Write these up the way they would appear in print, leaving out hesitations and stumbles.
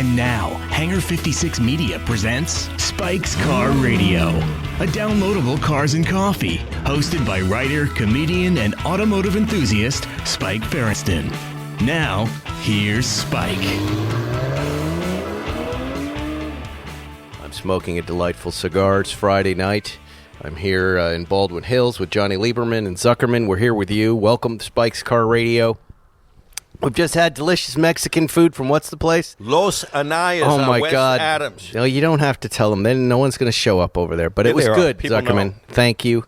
And now, Hangar 56 Media presents Spike's Car Radio, a downloadable cars and coffee, hosted by writer, comedian, and automotive enthusiast Spike Ferriston. Now, here's Spike. I'm smoking a delightful cigar. It's Friday night. I'm here in Baldwin Hills with Jonny Lieberman and Zuckerman. We're here with you. Welcome to Spike's Car Radio. We've just had delicious Mexican food from what's the place? Los Anayas on West God. Adams. No, you don't have to tell them. Then no one's going to show up over there. But it was good, Zuckerman. Know. Thank you.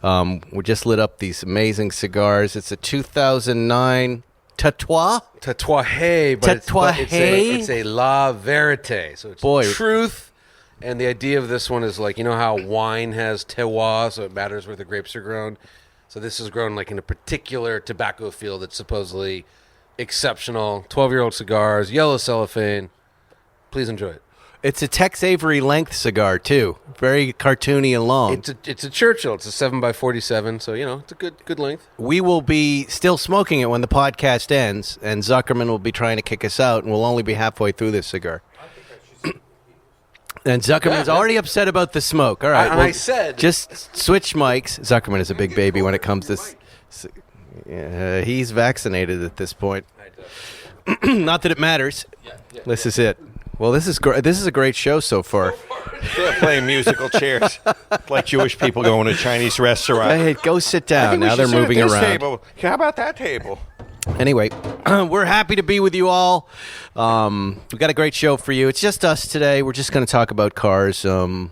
We just lit up these amazing cigars. It's a 2009 Tatuaje, but it's a La Verite. So it's truth. And the idea of this one is like, you know how wine has terroir, so it matters where the grapes are grown. So this is grown like in a particular tobacco field that's supposedly exceptional. 12-year-old cigars, yellow cellophane. Please enjoy it. It's a Tex Avery length cigar too, very cartoony and long. It's a Churchill. It's a 7x47, so you know it's a good length. We will be still smoking it when the podcast ends, and Zuckerman will be trying to kick us out, and we'll only be halfway through this cigar. And Zuckerman's already upset about the smoke. All right, I said just switch mics. Zuckerman is a big baby when it comes to. He's vaccinated at this point. Not that it matters. Yeah. This is it. Well, this is a great show so far. They're playing musical chairs like Jewish people going to a Chinese restaurant. Hey, go sit down. Now they're moving around. Table. How about that table? Anyway, we're happy to be with you all. We've got a great show for you. It's just us today. We're just going to talk about cars. A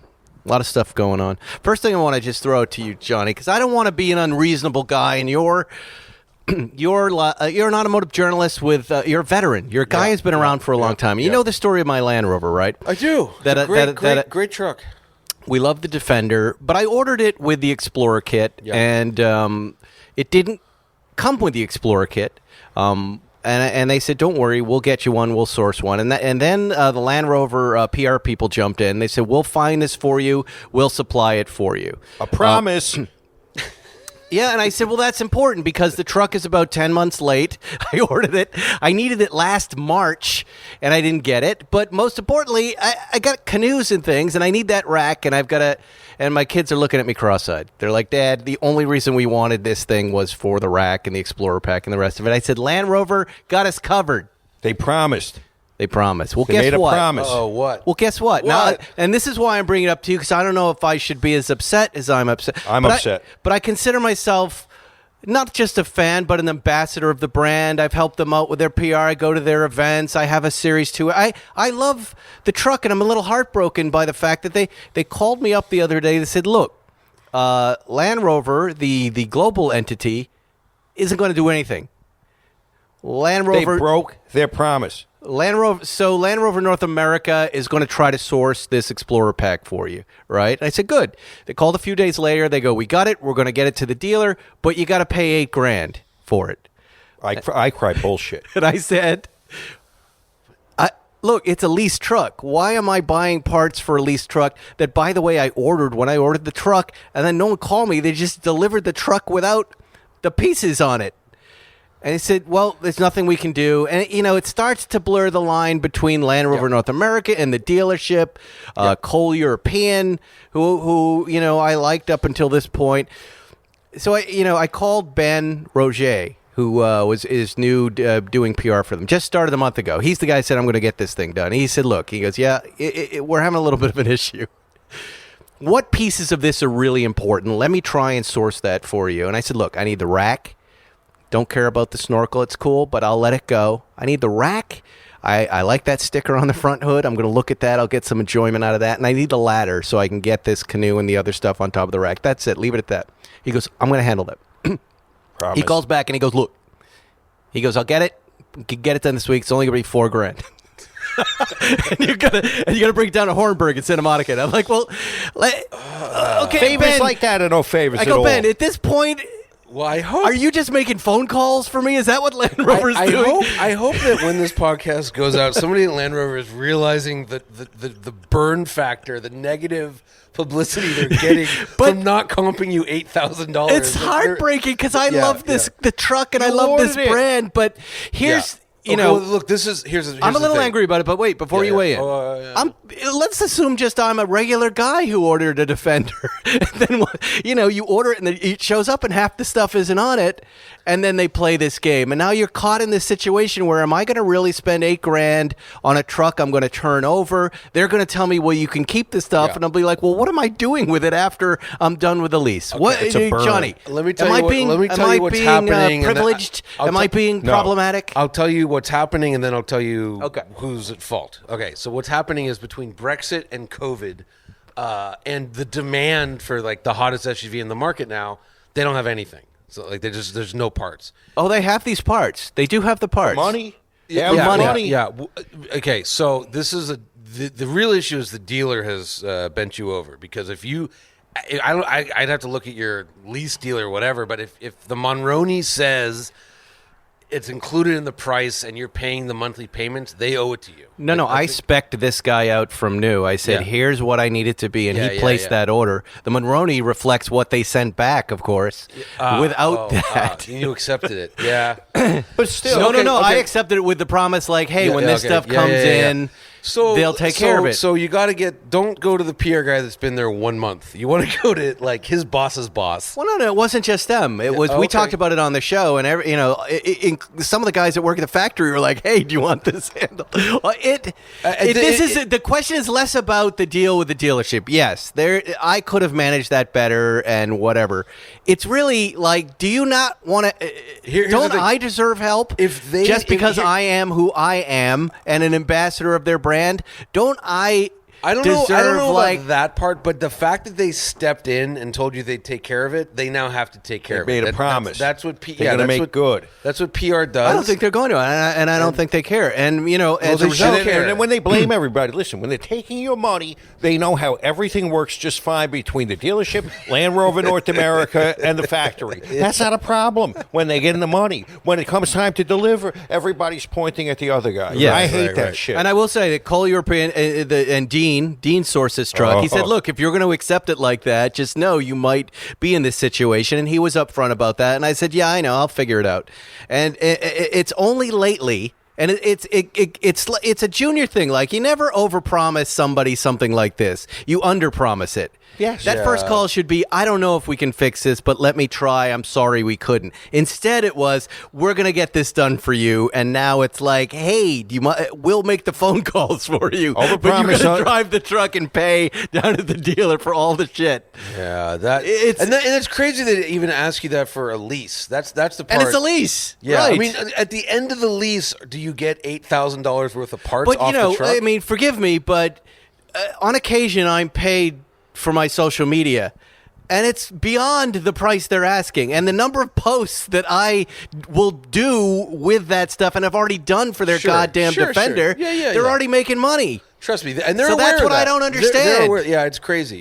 lot of stuff going on. First thing I want to just throw out to you, Jonny, because I don't want to be an unreasonable guy, and you're an automotive journalist you're a veteran. You're a guy who's been around for a long time. You know the story of my Land Rover, right? I do. Great truck. We love the Defender, but I ordered it with the Explorer kit, and it didn't come with the Explorer kit. And they said, don't worry, we'll get you one, we'll source one. And then the Land Rover PR people jumped in. They said, we'll find this for you, we'll supply it for you. A promise. Yeah, and I said, well, that's important because the truck is about 10 months late. I ordered it. I needed it last March, and I didn't get it. But most importantly, I got canoes and things, and I need that rack, and and my kids are looking at me cross-eyed. They're like, Dad, the only reason we wanted this thing was for the rack and the Explorer pack and the rest of it. I said, Land Rover got us covered. They promised. They promised. Well, they guess made what? A promise. Oh, what? Well, guess what? Now, and this is why I'm bringing it up to you, because I don't know if I should be as upset as I'm upset. I'm upset. But I consider myself not just a fan, but an ambassador of the brand. I've helped them out with their PR. I go to their events. I have a Series 2. I love the truck, and I'm a little heartbroken by the fact that they called me up the other day. They said, look, Land Rover, the global entity, isn't going to do anything. Land Rover... They broke their promise. Land Rover North America is going to try to source this Explorer pack for you, right? And I said, good. They called a few days later. They go, we got it. We're going to get it to the dealer, but you got to pay $8,000 for it. I cry bullshit. And I said, look, it's a leased truck. Why am I buying parts for a leased truck that, by the way, I ordered when I ordered the truck, and then no one called me. They just delivered the truck without the pieces on it. And he said, well, there's nothing we can do. And, you know, it starts to blur the line between Land Rover North America and the dealership, Cole European, who you know, I liked up until this point. So, I called Ben Roger, who is new doing PR for them. Just started a month ago. He's the guy who said, I'm going to get this thing done. And he said, look, he goes, we're having a little bit of an issue. What pieces of this are really important? Let me try and source that for you. And I said, look, I need the rack. Don't care about the snorkel. It's cool, but I'll let it go. I need the rack. I like that sticker on the front hood. I'm going to look at that. I'll get some enjoyment out of that. And I need the ladder so I can get this canoe and the other stuff on top of the rack. That's it. Leave it at that. He goes, I'm going to handle that. He calls back and he goes, look. He goes, I'll get it. Get it done this week. It's only going to be $4,000. and you gotta bring it down to Hornburg in Santa Monica. And I'm like, well, okay, favors Ben, like that are no favors I at go, all. Ben, at this point... Well, I hope. Are you just making phone calls for me? Is that what Land Rover's doing? I hope that when this podcast goes out, somebody at Land Rover is realizing the burn factor, the negative publicity they're getting from not comping you $8,000. It's heartbreaking because I love the truck and I love this brand. But here's look, here's I'm a little thing. angry about it, but wait, before you weigh in, let's assume just I'm a regular guy who ordered a Defender, and then you order it and it shows up and half the stuff isn't on it, and then they play this game, and now you're caught in this situation where am I going to really spend $8,000 on a truck I'm going to turn over? They're going to tell me, well, you can keep the stuff, and I'll be like, well, what am I doing with it after I'm done with the lease? Okay, what, it's a burn. Johnny? Let me tell you what's happening. Privileged? Am I being problematic? I'll tell you what's happening, and then I'll tell you who's at fault. Okay, so what's happening is between Brexit and COVID, and the demand for like the hottest SUV in the market now, they don't have anything. So like there's no parts. Oh, they have these parts. They do have the parts. Money. Money. Yeah. Okay, so this is the real issue is the dealer has bent you over, because if you, I'd have to look at your lease deal or whatever, but if the Monroney says it's included in the price and you're paying the monthly payments, they owe it to you. No, I spec'd this guy out from new. I said, here's what I need it to be, and he placed that order. The Monroney reflects what they sent back, of course, without that. You accepted it, yeah. But still. No, I accepted it with the promise, like, hey, when this stuff comes in, they'll take care of it. So you got to don't go to the PR guy that's been there 1 month. You want to go to like his boss's boss. Well, no, it wasn't just them. It was we talked about it on the show, and some of the guys that work at the factory were like, hey, do you want this handle? The question is less about the deal with the dealership. Yes, I could have managed that better and whatever. It's really like, do you not want to? Don't I deserve help? Because I am who I am and an ambassador of their brand, don't I? I don't know about that part, but the fact that they stepped in and told you they'd take care of it, they now have to take care of it. They made a promise. That's what they're going to make good. That's what PR does. I don't think they're going to, and I don't think they care. And as a result, and when they blame everybody, listen, when they're taking your money, they know how everything works just fine between the dealership, Land Rover North America, and the factory. That's not a problem when they get in the money. When it comes time to deliver, everybody's pointing at the other guy. Yeah, I hate that shit. And I will say that Cole European and Dean sourced this truck. He said, look, if you're going to accept it like that, just know you might be in this situation. And he was upfront about that. And I said, yeah, I know. I'll figure it out. And it's only lately, and it's a junior thing. Like, you never overpromise somebody something like this. You underpromise it. Yes. That first call should be, I don't know if we can fix this, but let me try. I'm sorry we couldn't. Instead, it was, we're going to get this done for you. And now it's like, hey, we'll make the phone calls for you. But you're going to drive the truck and pay down to the dealer for all the shit. Yeah, and it's crazy that they even ask you that for a lease. That's the part. And it's a lease. Yeah, right. I mean, at the end of the lease, do you get $8,000 worth of parts off the truck? I mean, forgive me, but on occasion I'm paid for my social media, and it's beyond the price they're asking, and the number of posts that I will do with that stuff, and I've already done for their goddamn Defender. Yeah, they're already making money. Trust me, and they're so aware that's of what that. I don't understand. Yeah, it's crazy.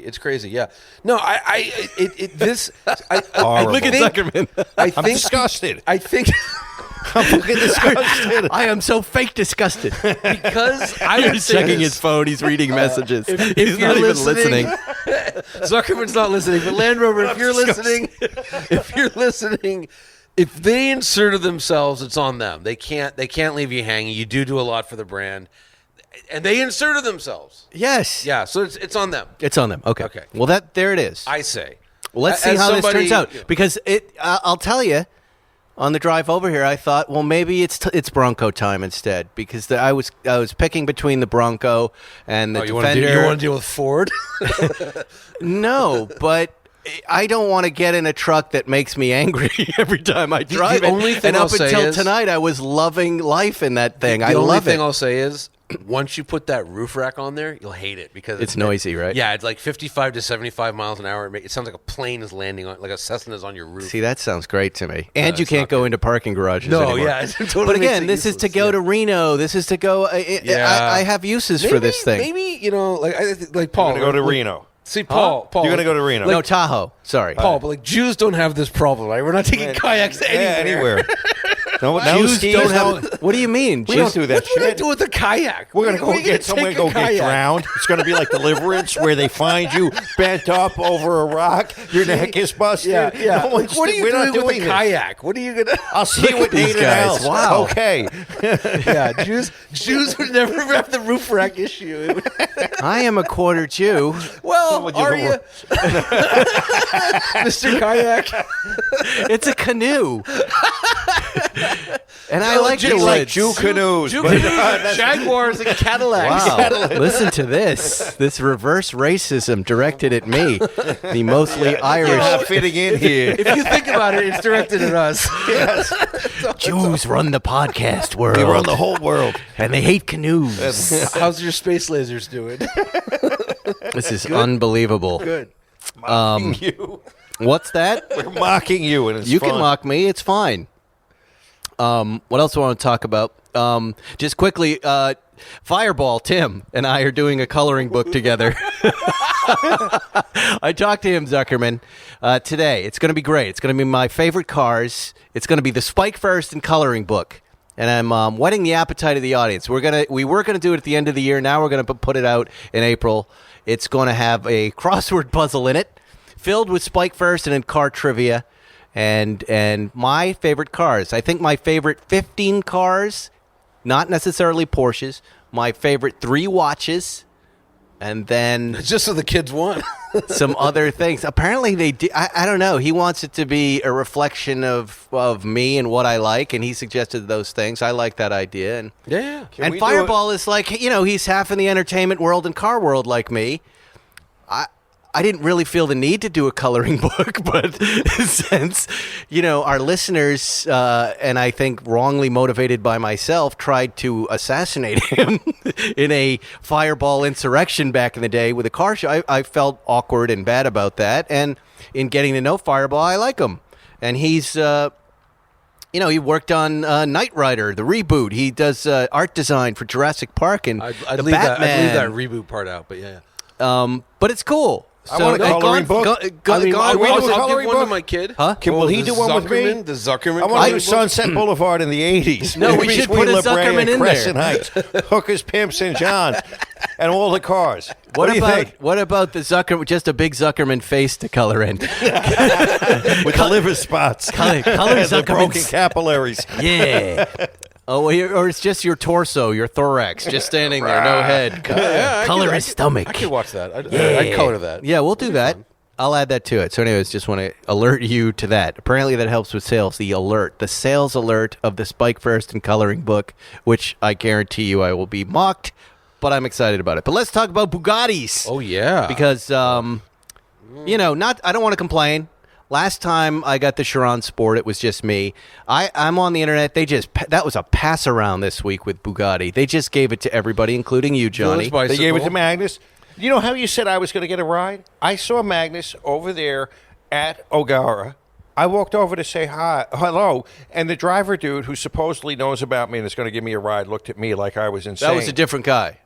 Yeah, no, Look at Zuckerman. I'm disgusted. I think. I'm fucking disgusted. I am so fake disgusted. Because He's checking his phone. He's reading messages. He's not even listening. Zuckerman's not listening. But Land Rover, if you're listening, if they inserted themselves, it's on them. They can't leave you hanging. You do a lot for the brand. And they inserted themselves. Yes. Yeah, so it's on them. It's on them. Okay. Well, there it is. I say. Well, let's see how this turns out. Because I'll tell you, on the drive over here, I thought, well, maybe it's Bronco time instead, because I was picking between the Bronco and the Defender. You want to deal with Ford? No, but I don't want to get in a truck that makes me angry every time I drive it. Only thing and up until tonight, I was loving life in that thing. I love it. The only thing I'll say is, once you put that roof rack on there, you'll hate it because it's noisy, right? Yeah, it's like 55 to 75 miles an hour. It sounds like a plane is landing on, like a Cessna is on your roof. See, that sounds great to me. And you can't go into parking garages anymore. Yeah, it totally. But again, this is to go to Reno. This is to go. I have uses for this thing. Maybe like Paul. I'm gonna go to Reno. See, Paul, you're gonna go to Reno. No, Tahoe. Sorry, Paul. But like Jews don't have this problem, right? We're not taking kayaks anywhere. No, Jews skis don't have. What do you mean? We don't do that What do I shit. do with a kayak? We're gonna go get somewhere, go get drowned. It's gonna be like Deliverance, where they find you bent up over a rock, your neck is busted. Yeah. No one's- What are you we're not doing with a this. kayak? What are you gonna? I'll see you at these Nathan guys. Else. Wow. Okay. Yeah, Jews would never have the roof rack issue. I am a quarter Jew. Well, are you, Mr. Kayak? It's a canoe. And I like the Just like woods. Jew canoes. Jew but- canoes, Jaguars, and Cadillacs. Wow. Listen to this. This reverse racism directed at me. The mostly You're Irish. not fitting in here. If you think about it, it's directed at us. Yes. Jews run the podcast world. We run the whole world. And they hate canoes. How's your space lasers doing? This is unbelievable. Good. Mocking you. What's that? We're mocking you, and it's You fun. can mock me. It's fine. What else do I want to talk about? Just quickly, Fireball, Tim, and I are doing a coloring book together. I talked to him, Zuckerman, today. It's going to be great. It's going to be my favorite cars. It's going to be the Spike First and coloring book. And I'm whetting the appetite of the audience. We were gonna do it at the end of the year. Now we're gonna put it out in April. It's gonna have a crossword puzzle in it, filled with Spike First and then car trivia, and my favorite cars. I think my favorite 15 cars, not necessarily Porsches. My favorite 3 watches, and then Just so the kids won. some other things. Apparently they do. I don't know. He wants it to be a reflection of me and what I like, and he suggested those things. I like that idea. And Yeah. and Fireball is like, he's half in the entertainment world and car world like me. I didn't really feel the need to do a coloring book, but since, our listeners, and I think wrongly motivated by myself, tried to assassinate him in a Fireball insurrection back in the day with a car show, I felt awkward and bad about that. And in getting to know Fireball, I like him. And he's, he worked on Knight Rider, the reboot. He does art design for Jurassic Park and I'd the leave Batman. that reboot part out, but yeah. But it's cool. I want a coloring book. I'll give one to book? my kid. Huh? Will he do one with me? The Zuckerman. I want to do Sunset Boulevard in the 80s. No, we should Between put a La Brea Zuckerman and in Crescent there. Heights, Hookers, Pimps, and Johns, and all the cars. What do you think? What about the just a big Zuckerman face to color in? With the liver spots. Color and the broken Zuckerman's. capillaries. Yeah. Oh, or it's just your torso, your thorax, just standing there, no head. Color his stomach. I could watch that. I'd color that. Yeah, we'll do that. I'll add that to it. So anyways, just want to alert you to that. Apparently that helps with sales. The sales alert of the Spike First and coloring book, which I guarantee you I will be mocked, but I'm excited about it. But let's talk about Bugattis. Oh yeah. Because, I don't want to complain. Last time I got the Chiron Sport, it was just me. I'm on the internet. That was a pass around this week with Bugatti. They just gave it to everybody, including you, Johnny. They gave it to Magnus. You know how you said I was going to get a ride? I saw Magnus over there at O'Gara. I walked over to say hello, and the driver dude who supposedly knows about me and is going to give me a ride looked at me like I was insane. That was a different guy.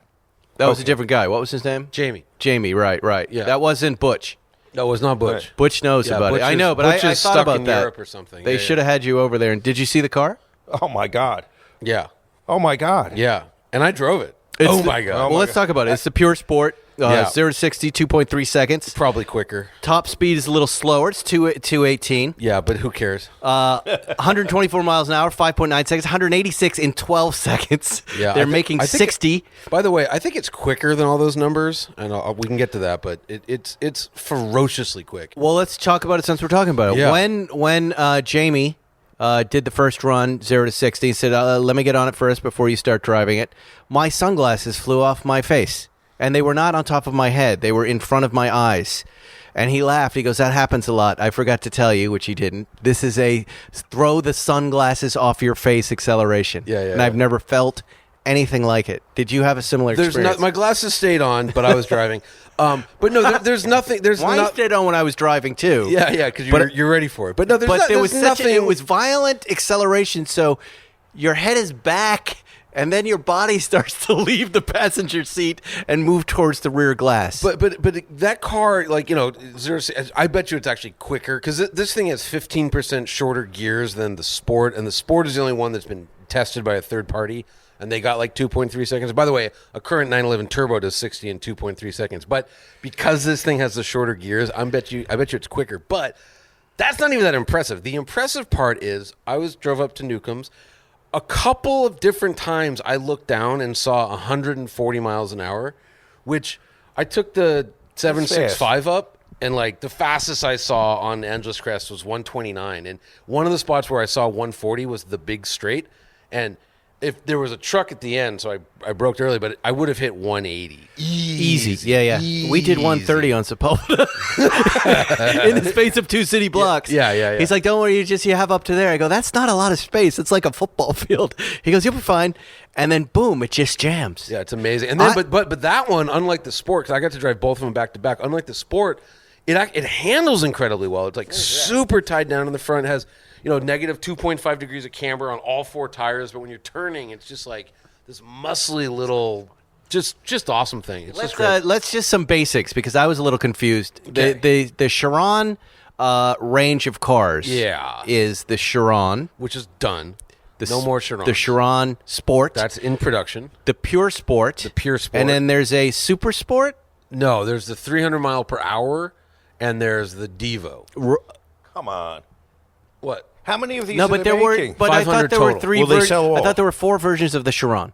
What was his name? Jamie. Jamie, right. Yeah. That wasn't Butch. No, it was not Butch. Butch knows about Butch it. I is- know, but Butch I is thought stuck about in that. Europe or something. They Yeah, should have had you over there. And did you see the car? Oh, my God. Yeah. Oh, my God. Yeah. And I drove it. My God. Well, let's talk about it. It's the Pure Sport. Yeah. 0 to 60, 2.3 seconds. Probably quicker. Top speed is a little slower. It's 218. Yeah, but who cares? 124 miles an hour, 5.9 seconds. 186 in 12 seconds. Yeah, They're making I think 60. By the way, I think it's quicker than all those numbers, and we can get to that. But it's ferociously quick. Well, let's talk about it since we're talking about it. Yeah. When Jamie did the first run, 0 to 60, he said, let me get on it first before you start driving it. My sunglasses flew off my face, and they were not on top of my head. They were in front of my eyes. And he laughed. He goes, that happens a lot. I forgot to tell you, which he didn't. This is a throw the sunglasses off your face acceleration. Yeah. And I've never felt anything like it. Did you have a similar experience? My glasses stayed on, but I was driving. But no, there's nothing. There's Mine not. stayed on when I was driving, too. Yeah, because you're ready for it. But no, But there was nothing. it was violent acceleration, so your head is back and then your body starts to leave the passenger seat and move towards the rear glass. But that car, like, I bet you it's actually quicker because this thing has 15% shorter gears than the Sport, and the Sport is the only one that's been tested by a third party, and they got like 2.3 seconds. By the way, a current 911 Turbo does 60 in 2.3 seconds. But because this thing has the shorter gears, I bet you it's quicker. But that's not even that impressive. The impressive part is drove up to Newcomb's. A couple of different times I looked down and saw 140 miles an hour, which I took the 765 up, and like the fastest I saw on Angeles Crest was 129. And one of the spots where I saw 140 was the big straight. And if there was a truck at the end, so I broke early, but I would have hit 180. Easy. Yeah. Easy. We did 130 on Sepulveda in the space of 2 city blocks. Yeah. He's like, don't worry, you have up to there. I go, that's not a lot of space. It's like a football field. He goes, you'll be fine. And then boom, it just jams. Yeah, it's amazing. And then, but that one, unlike the Sport, because I got to drive both of them back to back. Unlike the Sport, it handles incredibly well. It's like super tied down in the front. It has negative 2.5 degrees of camber on all 4 tires, but when you're turning, it's just like this muscly little, just awesome thing. It's just great. Let's just some basics because I was a little confused. Okay. The Chiron range of cars, is the Chiron, which is done. No more Chiron. The Chiron Sport, that's in production. The Pure Sport, and then there's a Super Sport. No, there's the 300 mile per hour, and there's the Devo. Come on. What? How many of these no, are but they there making? were. But I thought there were 3 Will they sell all? I thought there were 4 versions of the Chiron.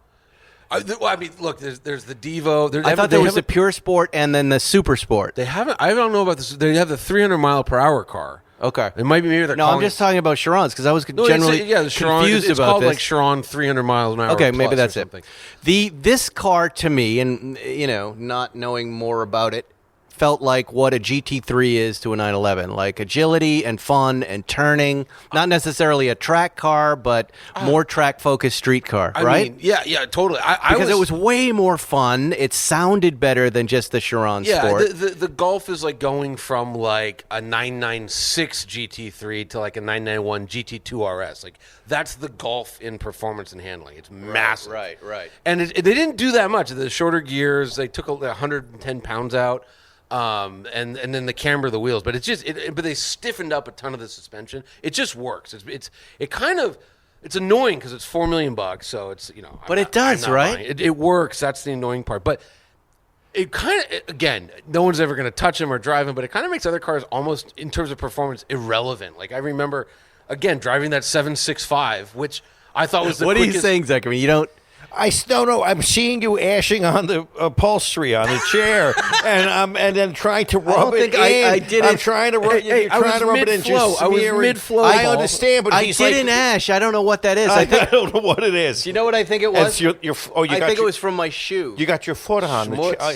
I mean, look, there's the Devo. I thought there was the Pure Sport and then the Super Sport. They haven't. I don't know about this. They have the 300 mile per hour car. Okay, it might be maybe they're. No, I'm just talking about Chirons because I was generally the Chiron, confused it's about called this. like Chiron 300 miles an hour. Okay, maybe that's it. This car to me, and not knowing more about it, felt like what a GT3 is to a 911, like agility and fun and turning. Not necessarily a track car, but more track-focused street car, right? I mean, yeah, totally. Because it was way more fun. It sounded better than just the Chiron Sport. Yeah, the Golf is like going from like a 996 GT3 to like a 991 GT2 RS. Like that's the Golf in performance and handling. It's massive. Right. And they didn't do that much. The shorter gears, they took 110 pounds out. And then the camber of the wheels, but but they stiffened up a ton of the suspension. It just works. It's annoying because it's $4 million, so it's But it does, right? It works. That's the annoying part. But it kind of again, no one's ever going to touch them or drive them. But it kind of makes other cars almost in terms of performance irrelevant. Like I remember again driving that 765, which I thought was the What quickest. are you saying, Zuckerman? You don't. I still know. I'm seeing you ashing on the upholstery on the chair, and then trying to rub it in. I didn't. I'm trying to rub. You're trying to rub it in. Just I was smearing. mid-flow. I understand, but I he's didn't like, ash. I don't know what that is. I don't know what it is. Do you know what I think it was? It's I think it was from my shoe. You got your foot on.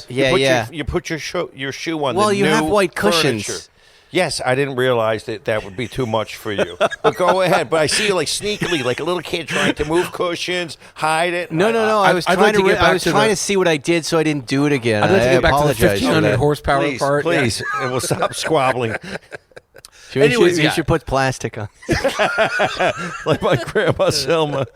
You put your shoe on. Well, the you new have white cushions. furniture. Yes, I didn't realize that would be too much for you. But go ahead. But I see you like sneakily, like a little kid trying to move cushions, hide it. No. I was trying to see what I did, so I didn't do it again. I'd like to get back to the apologize. 1500 horsepower part. Please, and we'll stop squabbling. Anyways, you should put plastic on. Like my grandma Selma.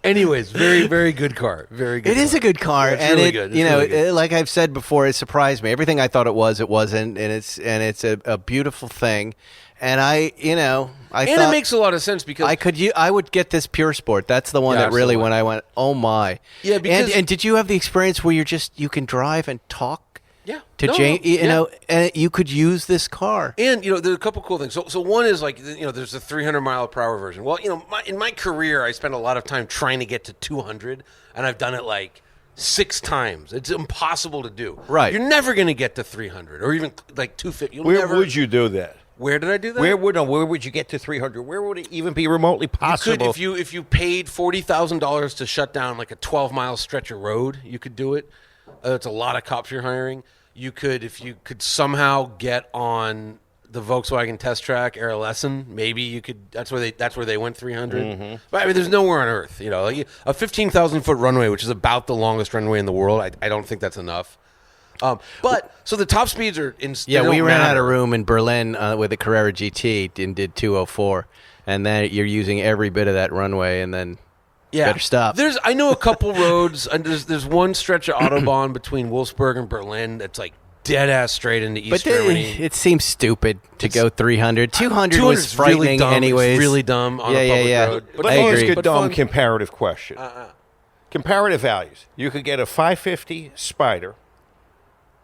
Anyways, very, very good car. Very good. It is a good car, it's and really good. It's really good. Like I've said before, it surprised me. Everything I thought it wasn't, and it's a beautiful thing. And I thought it makes a lot of sense because I would get this Pure Sport. That's the one that really, when I went, oh my. Yeah, because and did you have the experience where you can drive and talk? Yeah. To Jane, and you could use this car. And there's a couple cool things. So one is like there's the 300 mile per hour version. Well, in my career, I spent a lot of time trying to get to 200, and I've done it like 6 times. It's impossible to do. Right. You're never going to get to 300 or even like 250. Where would you do that? Where did I do that? Where would you get to 300? Where would it even be remotely possible? You could, if you paid $40,000 to shut down like a 12-mile stretch of road, you could do it. It's a lot of cops you're hiring. You could, if you could somehow get on the Volkswagen test track, Air Lesson, maybe you could. That's where they went 300. Mm-hmm. But I mean, there's nowhere on earth, like a 15,000-foot runway, which is about the longest runway in the world. I don't think that's enough. But so the top speeds are. We ran out of room in Berlin with the Carrera GT and did 204, and then you're using every bit of that runway, and then better stop. I know a couple roads, and there's one stretch of Autobahn between Wolfsburg and Berlin that's like dead ass straight into East Germany. It seems stupid to go 300. 200 was frightening really dumb. anyways. It's really dumb on a public road. But I agree. Ask a dumb comparative question. Comparative values. You could get a 550 Spider,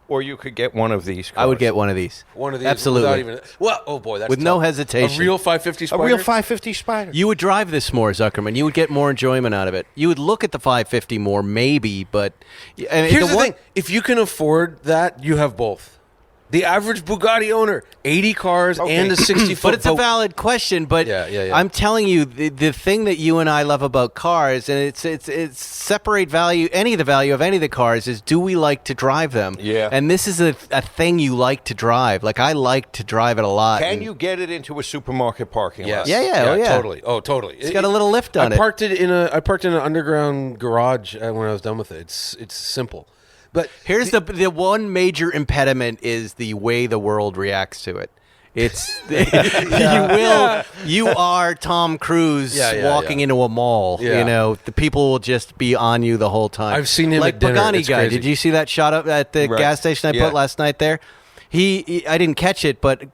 or you could get one of these cars. I would get one of these. One of these. Absolutely. That's with tough. No hesitation. A real 550 Spider? A real 550 Spider. You would drive this more, Zuckerman. You would get more enjoyment out of it. You would look at the 550 more, maybe, but... Here's the thing. If you can afford that, you have both. The average Bugatti owner, 80 cars and a 60-foot But it's a valid question, but I'm telling you, the thing that you and I love about cars, and it's separate value, any of the value of any of the cars, is do we like to drive them? Yeah. And this is a thing you like to drive. Like, I like to drive it a lot. Can you get it into a supermarket parking lot? Yeah. Totally. Oh, totally. It's got a little lift on it. I parked in an underground garage when I was done with it. It's simple. But here's the one major impediment is the way the world reacts to it. It's you are Tom Cruise walking into a mall. Yeah. You know, the people will just be on you the whole time. I've seen him like at dinner. Bugatti It's guy. crazy. Did you see that shot up at the gas station I put last night there? I didn't catch it, but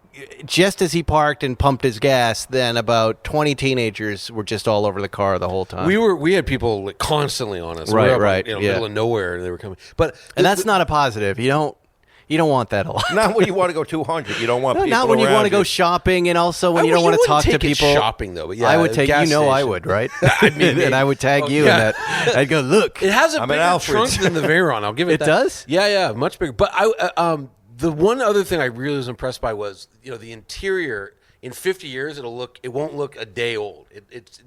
just as he parked and pumped his gas, then about 20 teenagers were just all over the car the whole time. We had people like constantly on us. Right. Middle of nowhere, and they were coming. And that's not a positive. You don't want that a lot. Not when you want to go 200. You don't want people not when you around want to go shopping, and also when you don't want to talk to people. Shopping though, but I would take. gas station. I would, right? I mean, and I would tag you in that. I'd go, look. It has a bigger trunk than the Veyron. I'll give it. It does. Yeah, much bigger. But the one other thing I really was impressed by was, the interior. In 50 years, it won't look a day old.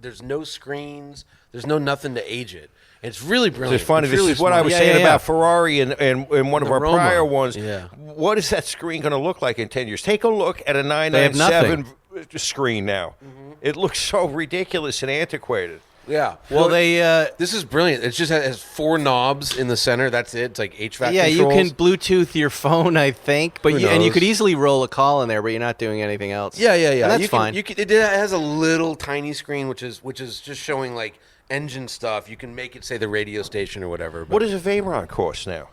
There's no screens. There's no nothing to age it. And it's really brilliant. It's funny. It's This really is what smart. I was saying about Ferrari and one of our Roma. prior ones. Yeah. What is that screen going to look like in 10 years? Take a look at a 997 screen now. Mm-hmm. It looks so ridiculous and antiquated. Yeah. Well, this is brilliant. It just has 4 knobs in the center. That's it. It's like HVAC controls. You can Bluetooth your phone, I think, but you could easily roll a call in there, but you're not doing anything else. Yeah. And that's fine. It has a little tiny screen, which is just showing like engine stuff. You can make it say the radio station or whatever. What does a Veyron cost now?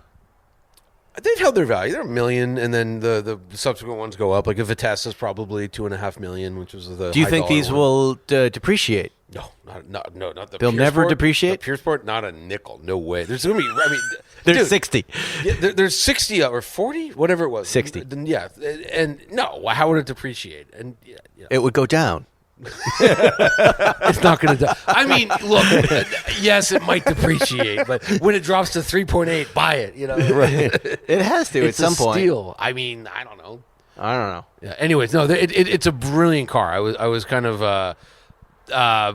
They've held their value. They're $1 million, and then the subsequent ones go up. Like a Vitesse is probably $2.5 million, which was the. Do you think these will depreciate? No, not the. They'll never depreciate. The Pure Sport, not a nickel. No way. There's gonna be. There's 60. Yeah, there's 60 or 40, whatever it was. 60. Yeah, and no, how would it depreciate? And it would go down. It's not going to. I mean, look. Yes, it might depreciate, but when it drops to 3.8, buy it. Right. It has to it's at some point. Steal. I mean, I don't know. Yeah. Anyways, no, it's a brilliant car. I was kind of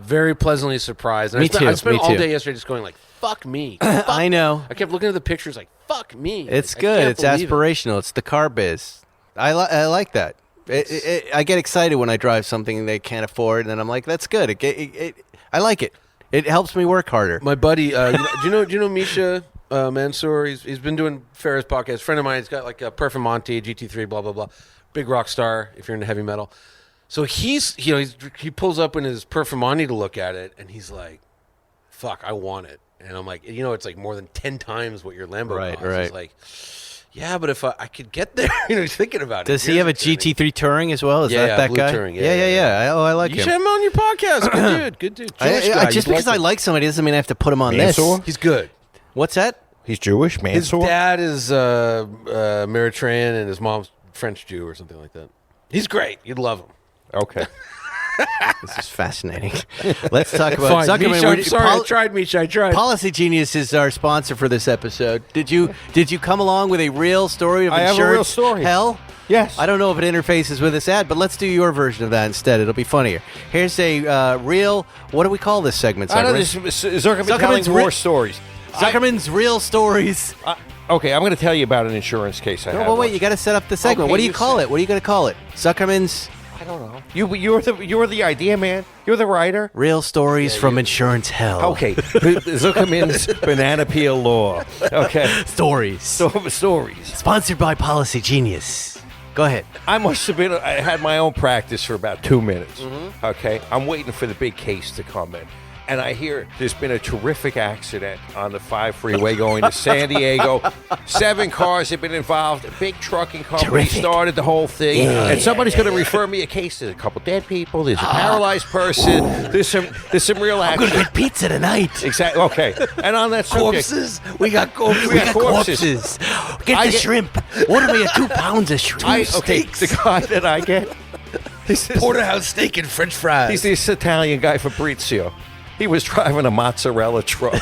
very pleasantly surprised. And Me too. I spent all day yesterday just going like, "Fuck me." Fuck. I know. I kept looking at the pictures like, "Fuck me." It's like, good. It's aspirational. It's the car biz. I like that. I get excited when I drive something they can't afford, and I'm like, "That's good." I like it. It helps me work harder. My buddy, do you know Misha Mansour? He's been doing Ferris podcast. Friend of mine. He's got like a Performante GT3, blah blah blah. Big rock star if you're into heavy metal. So he pulls up in his Performante to look at it, and he's like, "Fuck, I want it." And I'm like, it's like more than 10 times what your Lambo costs. Right. He's like, yeah, but if I could get there, he's thinking about it. Does he have a GT3 Touring as well? Is that Blue guy? Touring. Yeah. I like him. You should have him on your podcast. Good dude. Jewish guy. Just because I like somebody doesn't mean I have to put him on Mansour? this. He's good. What's that? He's Jewish, Mansour? His dad is Eritrean and his mom's French Jew or something like that. He's great. You'd love him. Okay. This is fascinating. Let's talk about Zuckerman. Misha, I'm sorry, I tried, Misha. I tried. Policy Genius is our sponsor for this episode. Did you come along with a real story of insurance? I have a real story. Hell? Yes. I don't know if it interfaces with this ad, but let's do your version of that instead. It'll be funnier. Here's a real. What do we call this segment? I know this Zuckerman telling war stories. Zuckerman's real stories. Okay, I'm going to tell you about an insurance case I had. Well, wait. You got to set up the segment. Okay, what do you call it? What are you going to call it? Zuckerman's. I don't know. You're the idea man. You're the writer. Real stories from insurance hell. Okay, Zuckerman's banana peel law. Okay, stories. Stories. Sponsored by Policy Genius. Go ahead. I had my own practice for about 2 minutes. Mm-hmm. Okay, I'm waiting for the big case to come in. And I hear there's been a terrific accident on the 5 freeway going to San Diego. 7 cars have been involved. A big trucking company started the whole thing. Yeah. And somebody's going to refer me a case. There's a couple dead people. There's a paralyzed person. There's some real action. I'm going to get pizza tonight. Exactly. Okay. And on that subject, corpses. We got corpses. Get the shrimp. Order me 2 pounds of shrimp steaks. The guy that I get. Porterhouse steak and French fries. He's this Italian guy, Fabrizio. He was driving a mozzarella truck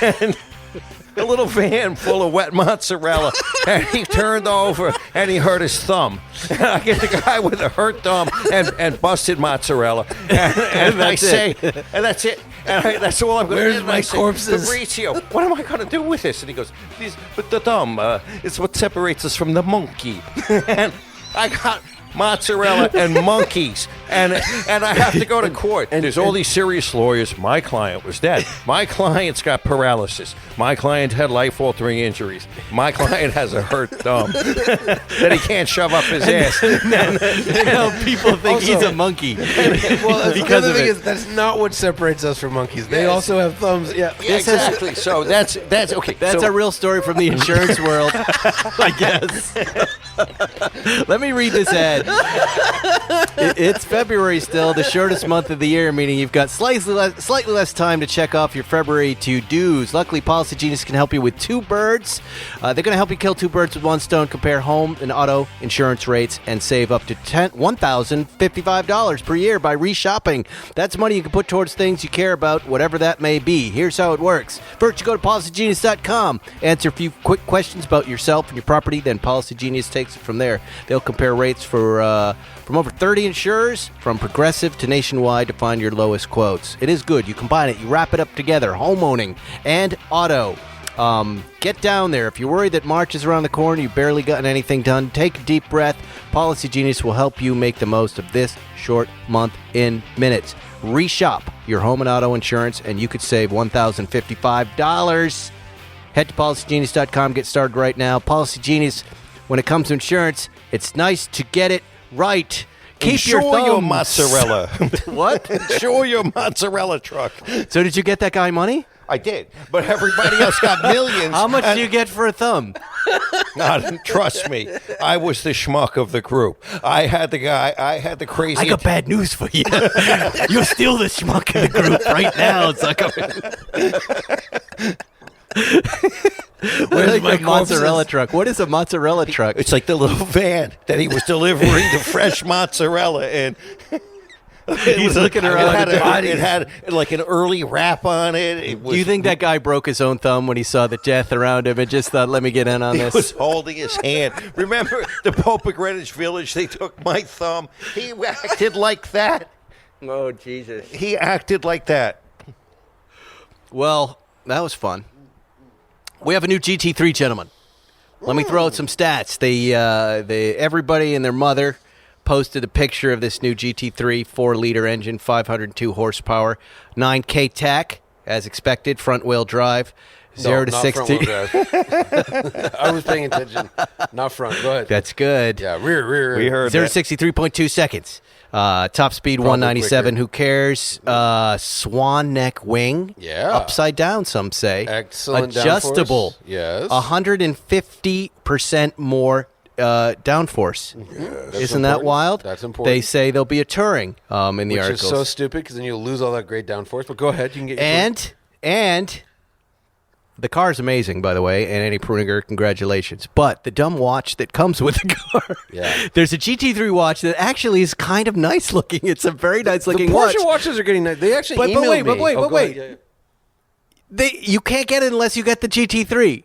and a little van full of wet mozzarella, and he turned over and he hurt his thumb. And I get the guy with a hurt thumb and busted mozzarella, and I say, and that's it. And that's all I'm going to do. Where's my corpses? Fabrizio, what am I going to do with this? And he goes, but the thumb is what separates us from the monkey. And I got mozzarella and monkeys, and I have to go to court. And there's all these serious lawyers. My client was dead. My client's got paralysis. My client had life-altering injuries. My client has a hurt thumb that he can't shove up his ass. Now people think he's a monkey. Well, because the thing is, that's not what separates us from monkeys. They also have thumbs. Yeah, exactly. So that's okay. That's a real story from the insurance world, I guess. Let me read this ad. It's February still, the shortest month of the year, meaning you've got slightly less time to check off your February to-dos. Luckily, Policy Genius can help you with 2 birds. They're going to help you kill 2 birds with 1 stone. Compare home and auto insurance rates and save up to $1,055 per year by reshopping. That's money you can put towards things you care about, whatever that may be. Here's how it works. First, you go to PolicyGenius.com, answer a few quick questions about yourself and your property, then Policy Genius takes it from there. They'll compare rates from over 30 insurers, from Progressive to Nationwide, to find your lowest quotes. It is good. You combine it. You wrap it up together. Homeowning and auto. Get down there. If you're worried that March is around the corner, you've barely gotten anything done, take a deep breath. Policy Genius will help you make the most of this short month in minutes. Reshop your home and auto insurance, and you could save $1,055. Head to PolicyGenius.com. Get started right now. Policy Genius, when it comes to insurance, it's nice to get it right. Keep your mozzarella. What? Insure your mozzarella truck. So did you get that guy money? I did, but everybody else got millions. How much do you get for a thumb? Trust me, I was the schmuck of the group. I had the crazy. I got bad news for you. You're still the schmuck of the group right now, Zuckerman. Where's my mozzarella truck? What is a mozzarella truck? It's like the little van that he was delivering the fresh mozzarella in. He's looking around. It had like an early wrap on it. Do you think that guy broke his own thumb when he saw the death around him and just thought, let me get in on this? He was holding his hand. Remember the Pope of Greenwich Village? They took my thumb. He acted like that. Oh, Jesus. He acted like that. Well, that was fun. We have a new GT3, gentlemen. Let me throw out some stats. Everybody and their mother posted a picture of this new GT3 4-liter engine, 502 horsepower, 9K TAC, as expected, front-wheel drive, 0 to 60. I was paying attention. Not front. Go ahead. That's good. Yeah, rear. We heard 0 to 63.2 seconds. Top speed, probably 197. Quicker. Who cares? Swan neck wing. Yeah. Upside down, some say. Excellent. Adjustable. Downforce. Yes. 150% more downforce. Yes. Isn't that wild? That's important. They say there'll be a touring in the articles. Which is so stupid because then you'll lose all that great downforce. But go ahead. You can get and the car's amazing, by the way, and Annie Pruniger, congratulations. But the dumb watch that comes with the car, there's a GT3 watch that actually is kind of nice looking. It's a very nice looking watch. The Porsche watches are getting nice. They actually emailed me. But wait. You can't get it unless you get the GT3.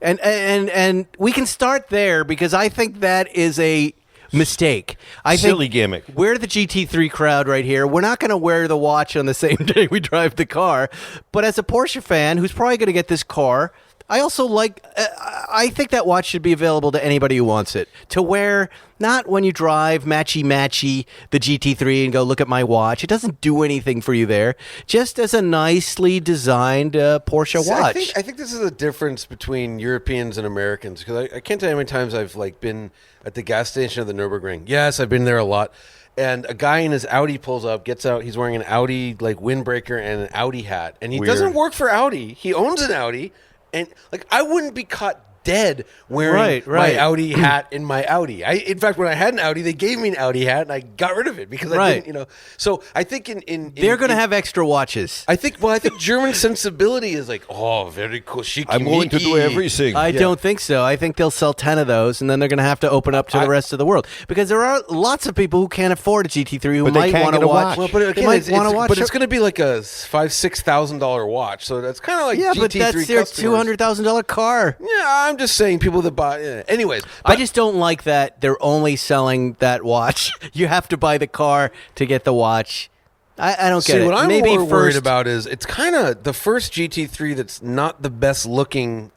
And we can start there because I think that is a mistake. Silly gimmick. We're the GT3 crowd right here. We're not going to wear the watch on the same day we drive the car. But as a Porsche fan who's probably going to get this car, I also I think that watch should be available to anybody who wants it. To wear, not when you drive matchy the GT3 and go, look at my watch. It doesn't do anything for you there. Just as a nicely designed Porsche watch. I think this is the difference between Europeans and Americans. Because I can't tell you how many times I've been at the gas station of the Nürburgring. Yes, I've been there a lot. and a guy in his Audi pulls up, gets out. He's wearing an Audi like windbreaker and an Audi hat, and he doesn't work for Audi. He owns an Audi, and like I wouldn't be caught dead wearing my Audi hat in my Audi. In fact, when I had an Audi, they gave me an Audi hat, and I got rid of it because I didn't, So I think they're going to have extra watches. I think German sensibility is like, oh, very cool, chic. I'm willing to do everything. I don't think so. I think they'll sell 10 of those, and then they're going to have to open up to the rest of the world because there are lots of people who can't afford a GT3 who might want to watch. Well, but again, it's going to be like a $5,000-$6,000 watch, so that's kind of like GT3 but that's their $200,000 car. Yeah, I'm just saying people that buy. Anyways, I just don't like that they're only selling that watch. You have to buy the car to get the watch. I don't get it. What I'm more worried about is it's kind of the first GT3 that's not the best looking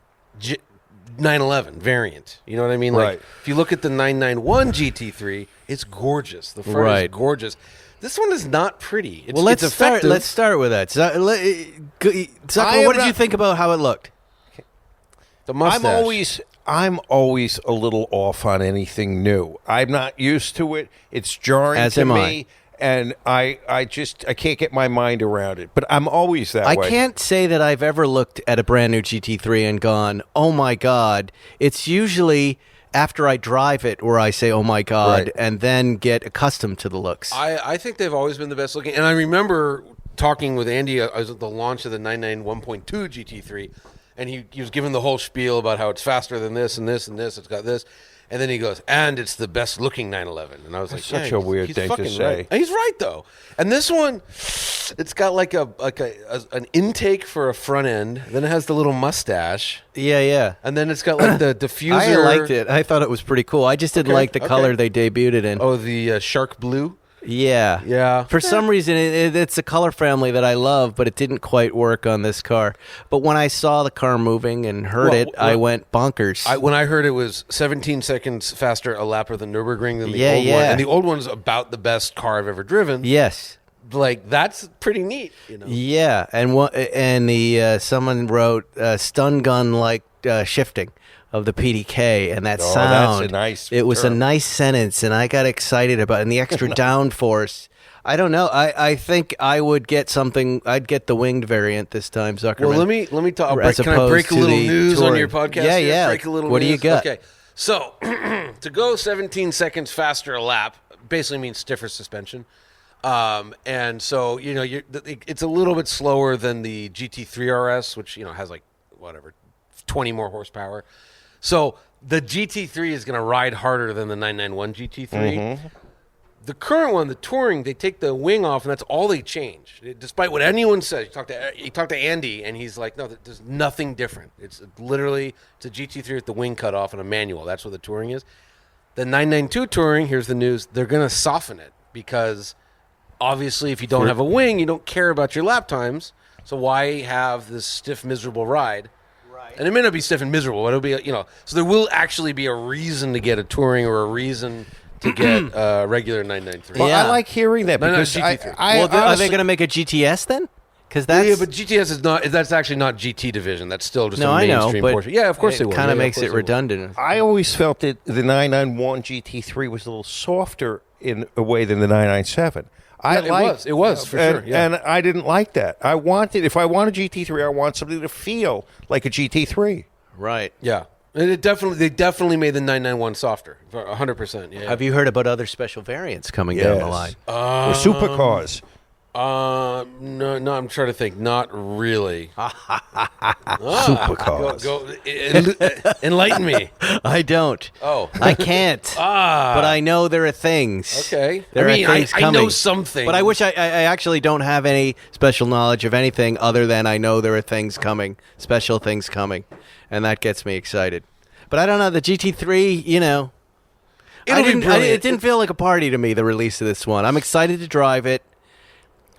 911 variant. You know what I mean? Like if you look at the 991 GT3, it's gorgeous. The front is gorgeous. This one is not pretty. Let's start with that. Zucker, what did you think about how it looked? The mustache. I'm always a little off on anything new. I'm not used to it. It's jarring to me, and I can't get my mind around it. But I'm always that way. I can't say that I've ever looked at a brand new GT3 and gone, "Oh my God!" It's usually after I drive it where I say, "Oh my God," and then get accustomed to the looks. I think they've always been the best looking, and I remember talking with Andy at the launch of the 991.2 GT3. And he was giving the whole spiel about how it's faster than this and this and this. It's got this. And then he goes, and it's the best looking 911. And I was That's like, such a weird thing to say. Right. And he's right, though. And this one, it's got like an intake for a front end. Then it has the little mustache. Yeah. And then it's got like the diffuser. I liked it. I thought it was pretty cool. I just didn't like the color they debuted it in. Oh, the shark blue? Yeah. For some reason, it's a color family that I love, but it didn't quite work on this car. But when I saw the car moving and heard it, I went bonkers. When I heard it was 17 seconds faster a lap of the Nürburgring than the old one. And the old one's about the best car I've ever driven. Yes. Like, that's pretty neat, Yeah, and someone wrote stun gun like shifting of the PDK and that sound. That's a nice it was term. a nice sentence, and I got excited about it. And the extra downforce. I don't know. I think I would get something. I'd get the winged variant this time, Zuckerman. Well, let me talk. Can I break a little news on your podcast? Yeah. Break a little what news? Do you got? Okay, so to go 17 seconds faster a lap basically means stiffer suspension. And so it's a little bit slower than the GT3 RS, which has like 20 more horsepower. So the GT3 is going to ride harder than the 991 GT3. Mm-hmm. The current one, the Touring, they take the wing off, and that's all they change. Despite what anyone says, you talk to Andy, and he's like, no, there's nothing different. It's a GT3 with the wing cut off and a manual. That's what the Touring is. The 992 Touring, here's the news, they're going to soften it because obviously if you don't have a wing, you don't care about your lap times. So why have this stiff, miserable ride? And it may not be stiff and miserable, but it'll be, so there will actually be a reason to get a Touring or a reason to get a regular 993. Well, I like hearing that because are they going to make a GTS then? Because that's but GTS is not. That's actually not GT division. That's still just a mainstream portion. Yeah, of course it kind of makes it redundant. I always felt that the 991 GT3 was a little softer in a way than the 997. It was for sure. Yeah. And I didn't like that. If I want a GT3, I want something to feel like a GT3. Right. Yeah. And they definitely made the 991 softer, 100%. Yeah. Have you heard about other special variants coming down the line? Or supercars. No, I'm trying to think. Not really. Supercars. Enlighten me. I don't. Oh. I can't. But I know there are things. Okay. There are things coming. I know something. But I wish I actually don't have any special knowledge of anything other than I know there are things coming, special things coming, and that gets me excited. But I don't know, the GT3, it didn't feel like a party to me, the release of this one. I'm excited to drive it.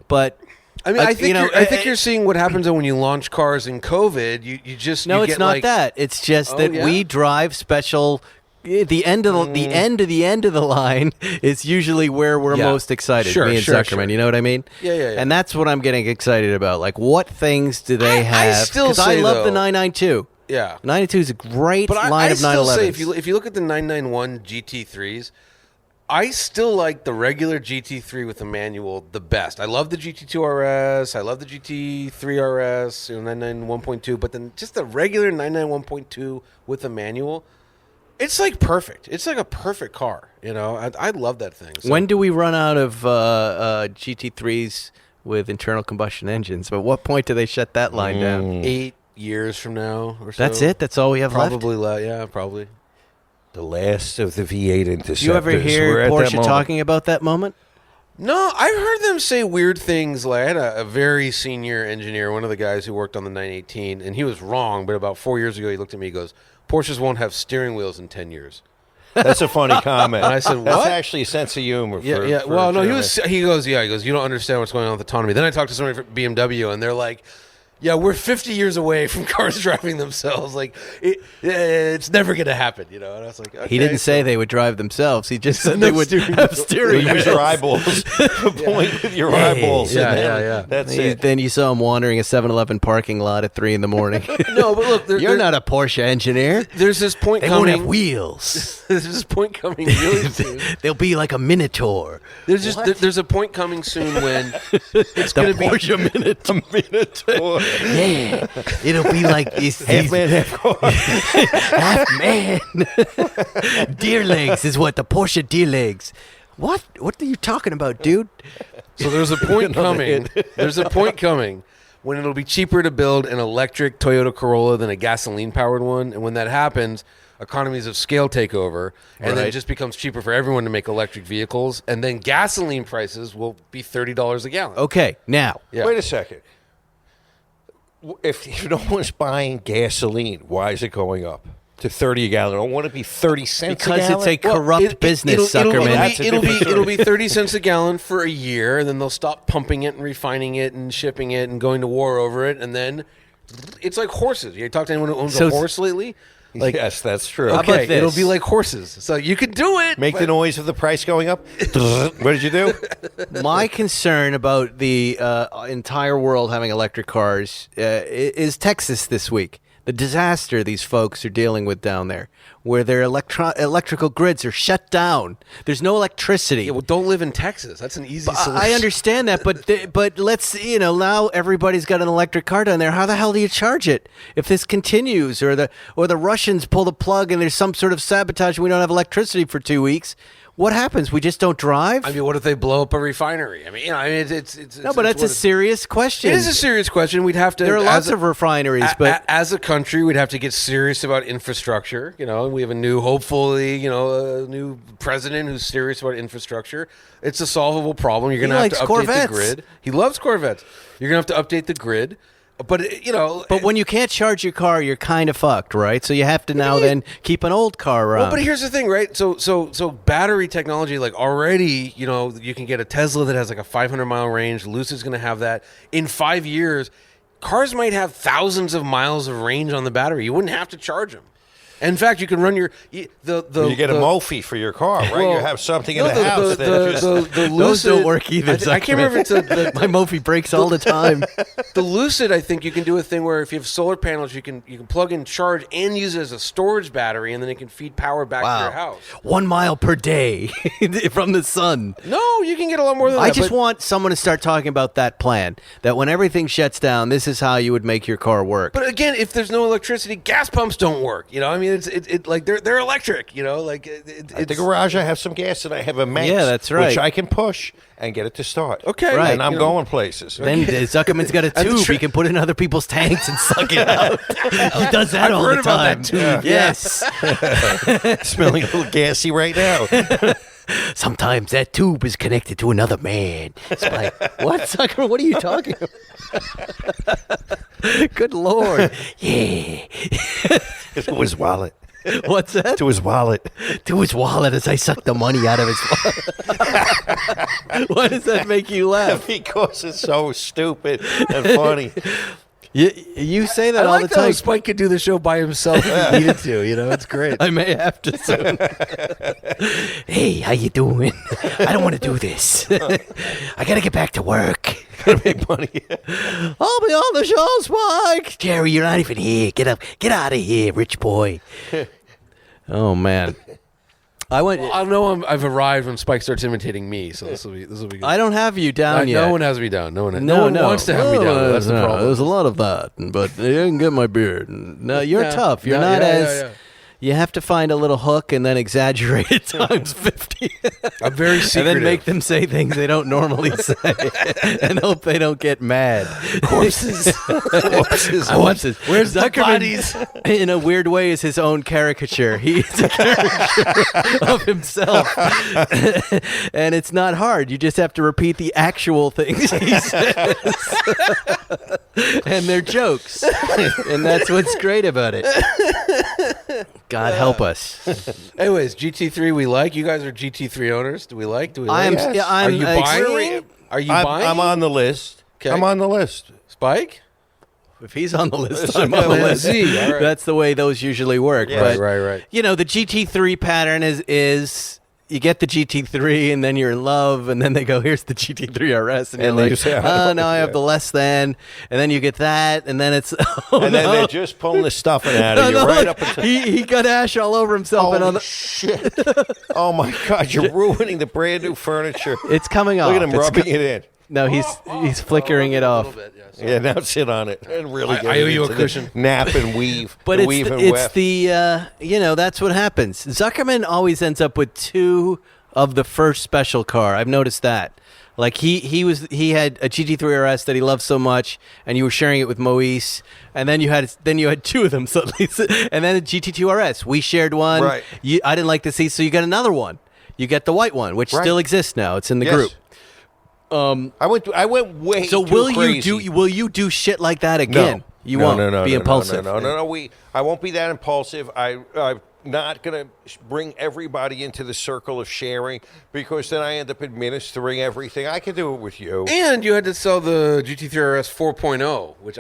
But I mean, I think you're seeing what happens when you launch cars in COVID. It's not that. It's just that we drive special. The end of the line is usually where we're most excited. Me and Zuckerman, you know what I mean? Yeah. And that's what I'm getting excited about. Like, what things do they have? Because I love the 992. Yeah, 992 is a great line of 911s. Say if you look at the 991 GT3s. I still like the regular GT3 with the manual the best. I love the GT2 RS. I love the GT3 RS, 99 1.2. But then just the regular 99 1.2 with the manual, it's like perfect. It's like a perfect car. I love that thing. So. When do we run out of GT3s with internal combustion engines? But what point do they shut that line down? 8 years from now or so. That's it? That's all we have left? Probably, yeah, probably. The last of the V8 Interceptors. Do you ever hear Porsche talking about that moment? No, I've heard them say weird things. Like I had a very senior engineer, one of the guys who worked on the 918, and he was wrong, but about 4 years ago he looked at me and goes, Porsches won't have steering wheels in 10 years. That's a funny comment. And I said, what? That's actually a sense of humor. Yeah. Well, no, he goes, you don't understand what's going on with autonomy. Then I talked to somebody from BMW, and they're like, yeah, we're 50 years away from cars driving themselves. Like, it's never going to happen, And I was like, okay, he didn't say they would drive themselves. He just said they would have steering wheels. Use your eyeballs. Point with your eyeballs. Yeah. That's it. Then you saw him wandering a 7-Eleven parking lot at 3 a.m. No, but look, you're not a Porsche engineer. There's this point they coming. They won't have wheels. There's this point coming really soon. They'll be like a Minotaur. There's a point coming soon when it's going to be Porsche Minotaur. Yeah, it'll be like half man, half car. half man. Deer legs is what the Porsche deer legs. What are you talking about, dude? So there's a point coming. There's a point coming when it'll be cheaper to build an electric Toyota Corolla than a gasoline-powered one, and when that happens, economies of scale take over, and then it just becomes cheaper for everyone to make electric vehicles, and then gasoline prices will be $30 a gallon. Okay, now. Yeah. Wait a second. If no one's buying gasoline, why is it going up to 30 a gallon? I don't want to be 30 cents because a gallon. It's a corrupt business, Zuckerman. It'll be 30 cents a gallon for a year, and then they'll stop pumping it and refining it and shipping it and going to war over it, and then it's like horses. You talked to anyone who owns a horse lately? Like, yes, that's true. Okay, it'll be like horses. So you can do it. Make the noise of the price going up. What did you do? My concern about the entire world having electric cars is Texas this week. The disaster these folks are dealing with down there, where their electrical grids are shut down. There's no electricity. Yeah, well, don't live in Texas. That's an easy solution. I understand that, but let's, now everybody's got an electric car down there. How the hell do you charge it if this continues, or the Russians pull the plug and there's some sort of sabotage and we don't have electricity for 2 weeks? What happens? We just don't drive? I mean, what if they blow up a refinery? It's no, but that's a serious question. It is a serious question. We'd have to. There are lots of refineries, but as a country, we'd have to get serious about infrastructure. We have a new president who's serious about infrastructure. It's a solvable problem. You're going to have to update the grid. He loves Corvettes. You're going to have to update the grid. But But when you can't charge your car, you're kind of fucked, right? So you have to now then keep an old car around. Well, but here's the thing, right? So battery technology, like already, you can get a Tesla that has like a 500-mile range. Lucid's going to have that. In 5 years, cars might have thousands of miles of range on the battery. You wouldn't have to charge them. In fact, you can run you get a Mophie for your car, right? You have something in the house. The those don't work either. I can't remember if it's my Mophie breaks all the time. The Lucid, I think you can do a thing where if you have solar panels, you can plug in, charge, and use it as a storage battery, and then it can feed power back to your house. 1 mile per day from the sun. No, you can get a lot more than that. I just want someone to start talking about that plan. That when everything shuts down, this is how you would make your car work. But again, if there's no electricity, gas pumps don't work. I mean, it's like they're electric. At the garage, I have some gas and I have a Manx, that's right, which I can push and get it to start. Okay, right. And I'm going places. Then Zuckerman's got a tube. He can put in other people's tanks and suck it out. He does that all the time. Yes. Smelling a little gassy right now. Sometimes that tube is connected to another man. It's like, what, Zuckerman? What are you talking about? Good Lord. Yeah. To his wallet. What's that? To his wallet. To his wallet as I suck the money out of his wallet. Why does that make you laugh? Because it's so stupid and funny. You say that all the time. Spike could do the show by himself if he needed to. It's great. I may have to soon. Hey, how you doing? I don't want to do this. I got to get back to work. Gotta make money. I'll be on the show, Spike. Jerry, you're not even here. Get up. Get out of here, rich boy. Oh, man. I went. Well, I know I've arrived when Spike starts imitating me, so this will be good. I don't have you down yet. No one has me down. No one wants to have me down. That's the problem. There's a lot of that, but you didn't get my beard. No, you're tough. You're not as. Yeah. You have to find a little hook and then exaggerate it times 50. I'm very secretive. And then make them say things they don't normally say and hope they don't get mad. Corpses. Where's Zuckerman? In a weird way, is his own caricature. He's a caricature of himself. And it's not hard. You just have to repeat the actual things he says. And they're jokes. And that's what's great about it. God help us. Anyways, GT3 we like. You guys are GT3 owners. Do we like? Are you buying? Are you buying? I'm on the list. Okay. I'm on the list. Spike? If he's on the list, I'm on the list. Right. That's the way those usually work. Yeah. But, right. You know, the GT3 pattern is you get the GT3 and then you're in love, and then they go, here's the GT3 RS, and you're like, now I have the less than, and then you get that, and then it's then they're just pulling the stuffing out of you right up until he got ash all over himself. Holy shit! Oh my God, you're ruining the brand new furniture. It's coming off. Look at him rubbing it in. No, he's flickering it off. Bit, yeah, now sit on it and really get I owe you a cushion. Nap and weave. But it's the that's what happens. Zuckerman always ends up with two of the first special car. I've noticed that. Like he had a GT3 RS that he loved so much, and you were sharing it with Moise, and then you had two of them suddenly, and then a GT2 RS. We shared one. Right. I didn't like the seat, so you got another one. You get the white one, which still exists now. It's in the group. I went way so too crazy. Will you do shit like that again? No. You won't be impulsive. No. I won't be that impulsive. I'm not going to bring everybody into the circle of sharing, because then I end up administering everything. I can do it with you. And you had to sell the GT3 RS 4.0, which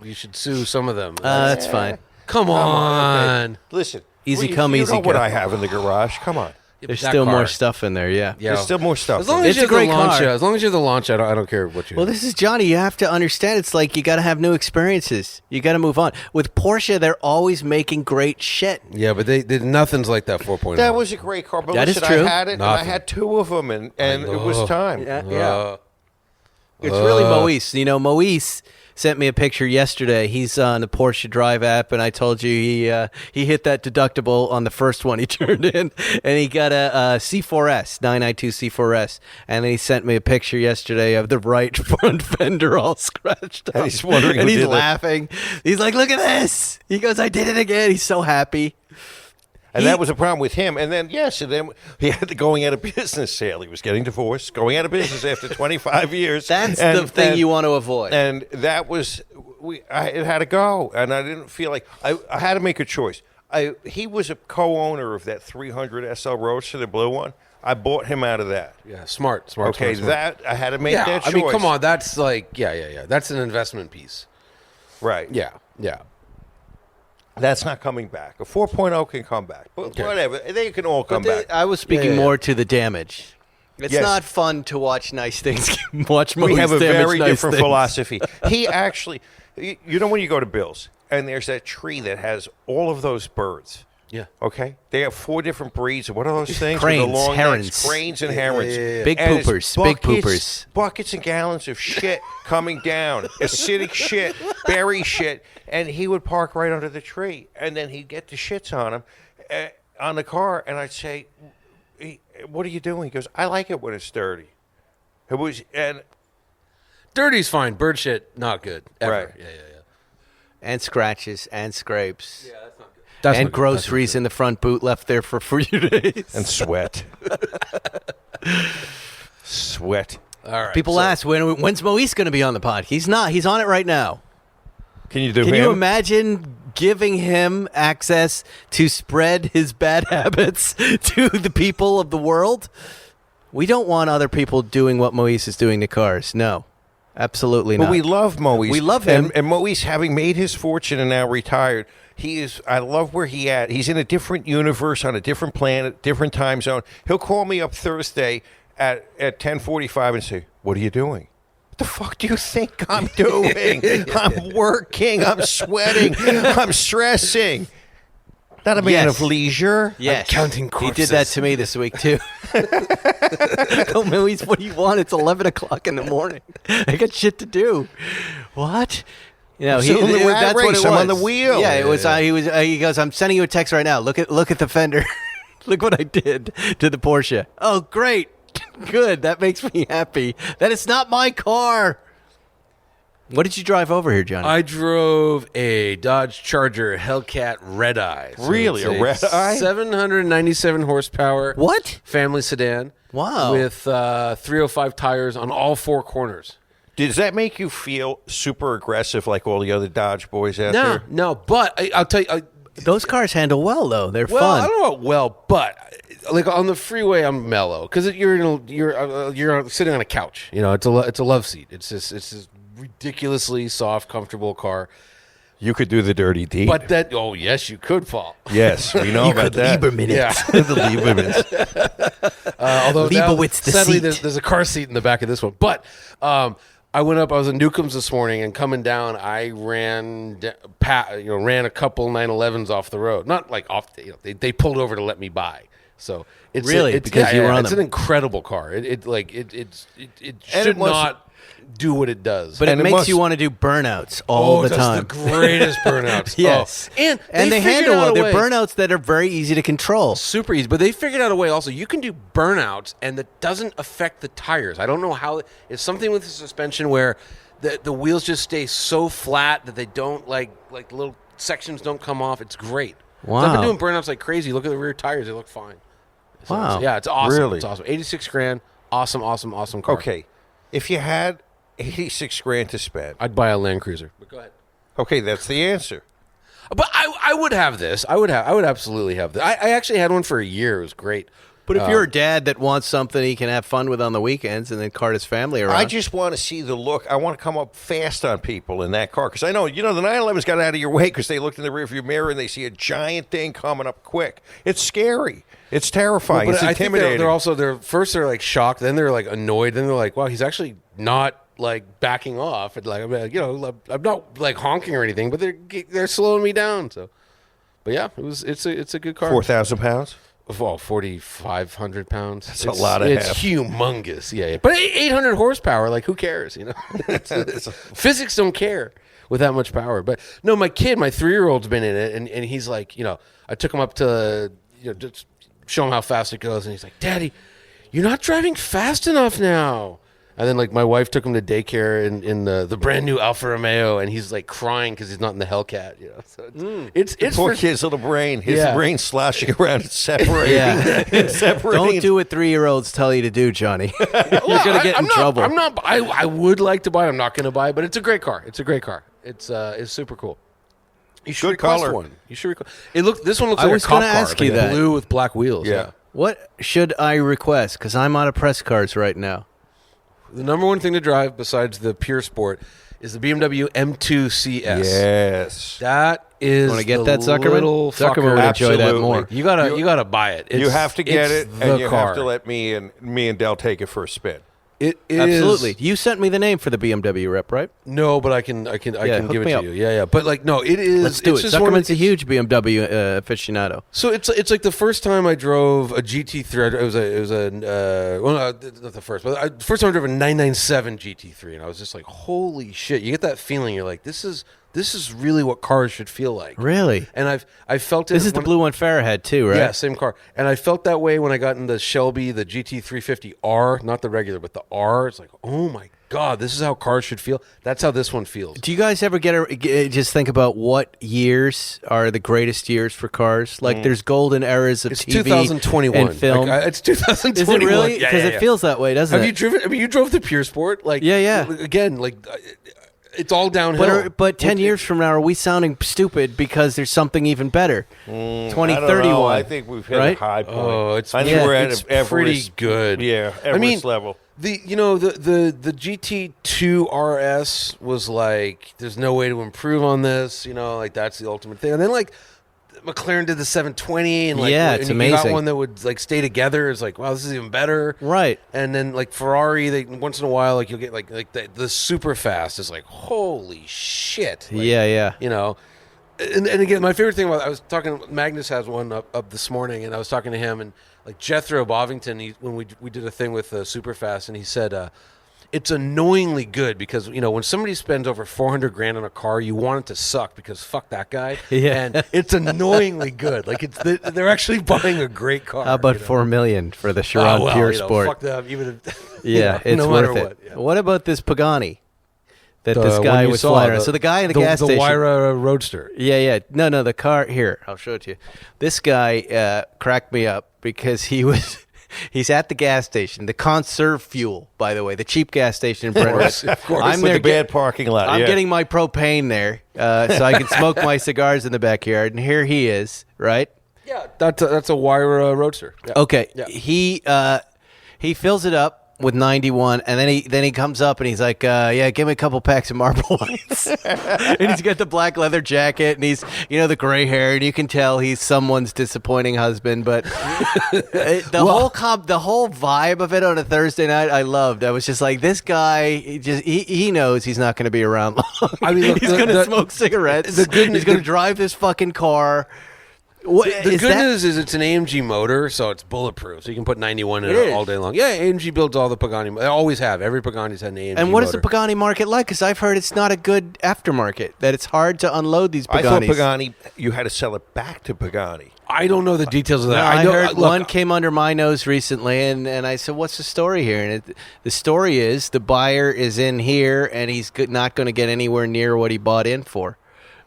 you should sue some of them. That's fine. Come on. Okay. Listen. Easy come, easy go. You know what I have in the garage. Come on. There's still more stuff in there, yeah. There's still more stuff. As long as you're the Lancia, as long as you're the Lancia, I don't care what you. Well, this is Johnny. You have to understand. It's like you got to have new experiences. You got to move on. With Porsche, they're always making great shit. Yeah, but nothing's like that 4.0. That was a great car. But that listen, is true. I had it. And I had two of them, and it was time. Yeah. It's really Moise. You know, Moise sent me a picture yesterday. He's on the Porsche Drive app, and I told you he hit that deductible on the first one he turned in, and he got a C4S, 992 C4S, and then he sent me a picture yesterday of the right front fender all scratched up. And he's wondering, and he's laughing. He's like, "Look at this!" He goes, "I did it again." He's so happy. And that was a problem with him. And then, and then he had the going out of business sale. He was getting divorced, going out of business after 25 years. That's the thing you want to avoid. And that was, it had to go. And I didn't feel like, I had to make a choice. He was a co-owner of that 300 SL Roadster, the blue one. I bought him out of that. Yeah, smart. Okay, smart. that, I had to make that choice. I mean, come on. That's like, yeah. That's an investment piece. Right. Yeah. That's not coming back. A 4.0 can come back. But whatever. They can all come back. I was speaking more to the damage. It's not fun to watch nice things. Watch movies. We have a very nice different things. philosophy. He actually, you know when you go to Bill's, and there's that tree that has all of those birds. Yeah. Okay? They have 4 different breeds. What are those things? Cranes, with the long herons. necks? Cranes and herons. Big And it's poopers. Big poopers. Buckets and gallons of shit coming down. Acidic shit. Berry shit. And he would park right under the tree. And then he'd get the shits on him, on the car. And I'd say, what are you doing? He goes, I like it when it's dirty. It was, and dirty's fine. Bird shit, not good. Ever. Right. Yeah. And scratches and scrapes. Yeah, that's not good. And groceries in the front boot left there for 4 days. And sweat. Sweat. All right. People ask, when's Moise going to be on the pod? He's not. He's on it right now. Can you do Can him? you imagine giving him access to spread his bad habits to the people of the world? We don't want other people doing what Moise is doing to cars. No. Absolutely not. But we love Moise. We love him. And Moise, having made his fortune and now retired, I love where he's at. He's in a different universe, on a different planet, different time zone. He'll call me up Thursday at 10:45 and say, what are you doing? What the fuck do you think I'm doing? I'm working. I'm sweating. I'm stressing. Not a man Yes. of leisure. Yes. counting He corpses. did that to me this week, too. Oh, man, what do you want? It's 11 o'clock in the morning. I got shit to do. What? You know, still in the rat that's what race. it was. I'm on the wheel. Yeah, it was. He goes, I'm sending you a text right now. Look at the fender. Look what I did to the Porsche. Oh, great. Good. That makes me happy. That is not my car. What did you drive over here, Johnny? I drove a Dodge Charger Hellcat Red Eye. Really? it's A Red Eye? 797 horsepower. What? Family sedan. Wow. With 305 tires on all four corners. Does that make you feel super aggressive like all the other Dodge boys out there? No, but I'll tell you. Those cars handle well, though. They're Well, fun. I don't know about well, but like on the freeway, I'm mellow because you're sitting on a couch. You know, it's a love seat. It's this ridiculously soft, comfortable car. You could do the dirty deed. But yes, you could fall. Yes, we know about that. Lieberman it. Yeah. The Liebermans. Although now, Leibowitz the sadly, seat. there's a car seat in the back of this one. But I went up. I was in Newcomb's this morning, and coming down, I ran a couple 911s off the road. Not like off. They pulled over to let me by. So it's Really? Because you were on it's them. an incredible car. It should must- not do what it does. But And it it makes must- you want to do burnouts all the it does time. the greatest burnouts. Yes. Oh. And they figured handle out well. a They're way. burnouts that are very easy to control. Super easy, but they figured out a way also. You can do burnouts, and that doesn't affect the tires. I don't know how. It's something with the suspension where the wheels just stay so flat that they don't like little sections don't come off. It's great. Wow. So I've been doing burnouts like crazy. Look at the rear tires; they look fine. So Wow. yeah, it's awesome. Really? It's awesome. 86 grand. Awesome car. Okay, if you had 86 grand to spend, I'd buy a Land Cruiser. But go ahead. okay, that's the answer. But I would have this. I would absolutely have this. I actually had one for a year. It was great. But if you're a dad that wants something he can have fun with on the weekends and then cart his family around. I just want to see the look. I want to come up fast on people in that car because I know, the 911s got out of your way because they looked in the rearview mirror and they see a giant thing coming up quick. It's scary. It's terrifying. But it's I think intimidating. they're first they're like shocked, then they're like annoyed, then they're like, wow, he's actually not like backing off, and like I'm not like honking or anything, but they're slowing me down. So, but yeah, it's a good car. 4,000 pounds. Well, 4,500 pounds. That's a lot of It's heft. humongous. Yeah. But 800 horsepower. Like, who cares? Physics don't care with that much power. But no, my 3-year-old's been in it, and he's like, I took him up to just show him how fast it goes, and he's like, Daddy, you're not driving fast enough now. And then, like, my wife took him to daycare in the brand new Alfa Romeo, and he's like crying because he's not in the Hellcat. So it's Poor for kid's little brain. His Yeah. brain sloshing around and separating. Yeah. It's separating. Don't do what 3-year-olds tell you to do, Johnny. You're going to get in trouble. I would like to buy it. I'm not going to buy it, but it's a great car. It's super cool. You should Good request color. one. You should request. This one looks I like was a cop gonna car, ask like you a that. blue with black wheels. Yeah. What should I request? Because I'm out of press cards right now. The number one thing to drive besides the Pure Sport is the BMW M2 CS. Yes. That is. Want to get the that, Zuckerman? little Zuckerman fucker. would enjoy that Absolutely. more. You gotta buy it. You have to get it, it's and the you car. have to let me and Del take it for a spin. It is Absolutely. You sent me the name for the BMW rep, right? No, but I can hook give it me to up. you. Yeah. But like, no, it is. Let's do it's it. just one of Zuckerman's a huge BMW aficionado. So it's like the first time I drove a GT3. It was not the first, but the first time I drove a 997 GT3, and I was just like, holy shit! You get that feeling. You're like, this is really what cars should feel like. Really? And I felt it. This is the blue one Farrah had too, right? Yeah, same car. And I felt that way when I got in the Shelby, the GT350R, not the regular, but the R. It's like, oh my God, this is how cars should feel. That's how this one feels. Do you guys ever just think about what years are the greatest years for cars? Like, there's golden eras of It's TV 2021. and film. Like, it's 2021. Is it really? Yeah, Because yeah, it yeah. feels that way, doesn't Have it? you driven? I mean, you drove the Pure Sport. Like, Yeah. Again, like, it's all downhill. But 10 years from now, are we sounding stupid because there's something even better? I don't 2031. know. I think we've hit right? a high point. Oh, I think we're at it's Everest, pretty good. Yeah, Everest I mean, level. The GT2 RS was like, there's no way to improve on this. Like that's the ultimate thing. And then like McLaren did the 720, and like it's and you got amazing. one that would like stay together. It's like, wow, this is even better. Right. And then like Ferrari, they once in a while like you'll get like the super fast is like, holy shit. Like, Yeah. And again, my favorite thing about I was talking. Magnus has one up this morning, and I was talking to him, and like Jethro Bovington, when we did a thing with Superfast, and he said it's annoyingly good because when somebody spends over $400,000 on a car, you want it to suck because fuck that guy. Yeah, and it's annoyingly good. Like they're actually buying a great car. How about $4 million for the Chiron Pur Sport? Fuck them. Even if, it's no worth matter it. what. Yeah. What about this Pagani? That this guy was flying around. So the guy in the gas station. The Wyra Roadster. Yeah. No, the car. Here, I'll show it to you. This guy cracked me up because he's at the gas station, the Conserve Fuel, by the way, the cheap gas station in Brentwood. Of course. I'm with the bad parking lot. I'm getting my propane there so I can smoke my cigars in the backyard. And here he is, right? Yeah, that's a Wyra Roadster. Yeah. Okay. Yeah. He fills it up with 91, and then he comes up and he's like, give me a couple packs of Marble Whites. And he's got the black leather jacket, and he's the gray hair, and you can tell he's someone's disappointing husband. But the whole vibe of it on a Thursday night, I loved. I was just like, this guy, he knows he's not going to be around long. I mean, look, he's going to smoke cigarettes. He's going to drive this fucking car. The good news is it's an AMG motor, so it's bulletproof. So you can put 91 in it all day long. Yeah, AMG builds all the Pagani. They always have. Every Pagani's had an AMG And what motor. is the Pagani market like? Because I've heard it's not a good aftermarket, that it's hard to unload these Paganis. I thought Pagani, you had to sell it back to Pagani. I don't know the details of that. I heard one came under my nose recently, and I said, what's the story here? And the story is the buyer is in here, and he's not going to get anywhere near what he bought in for.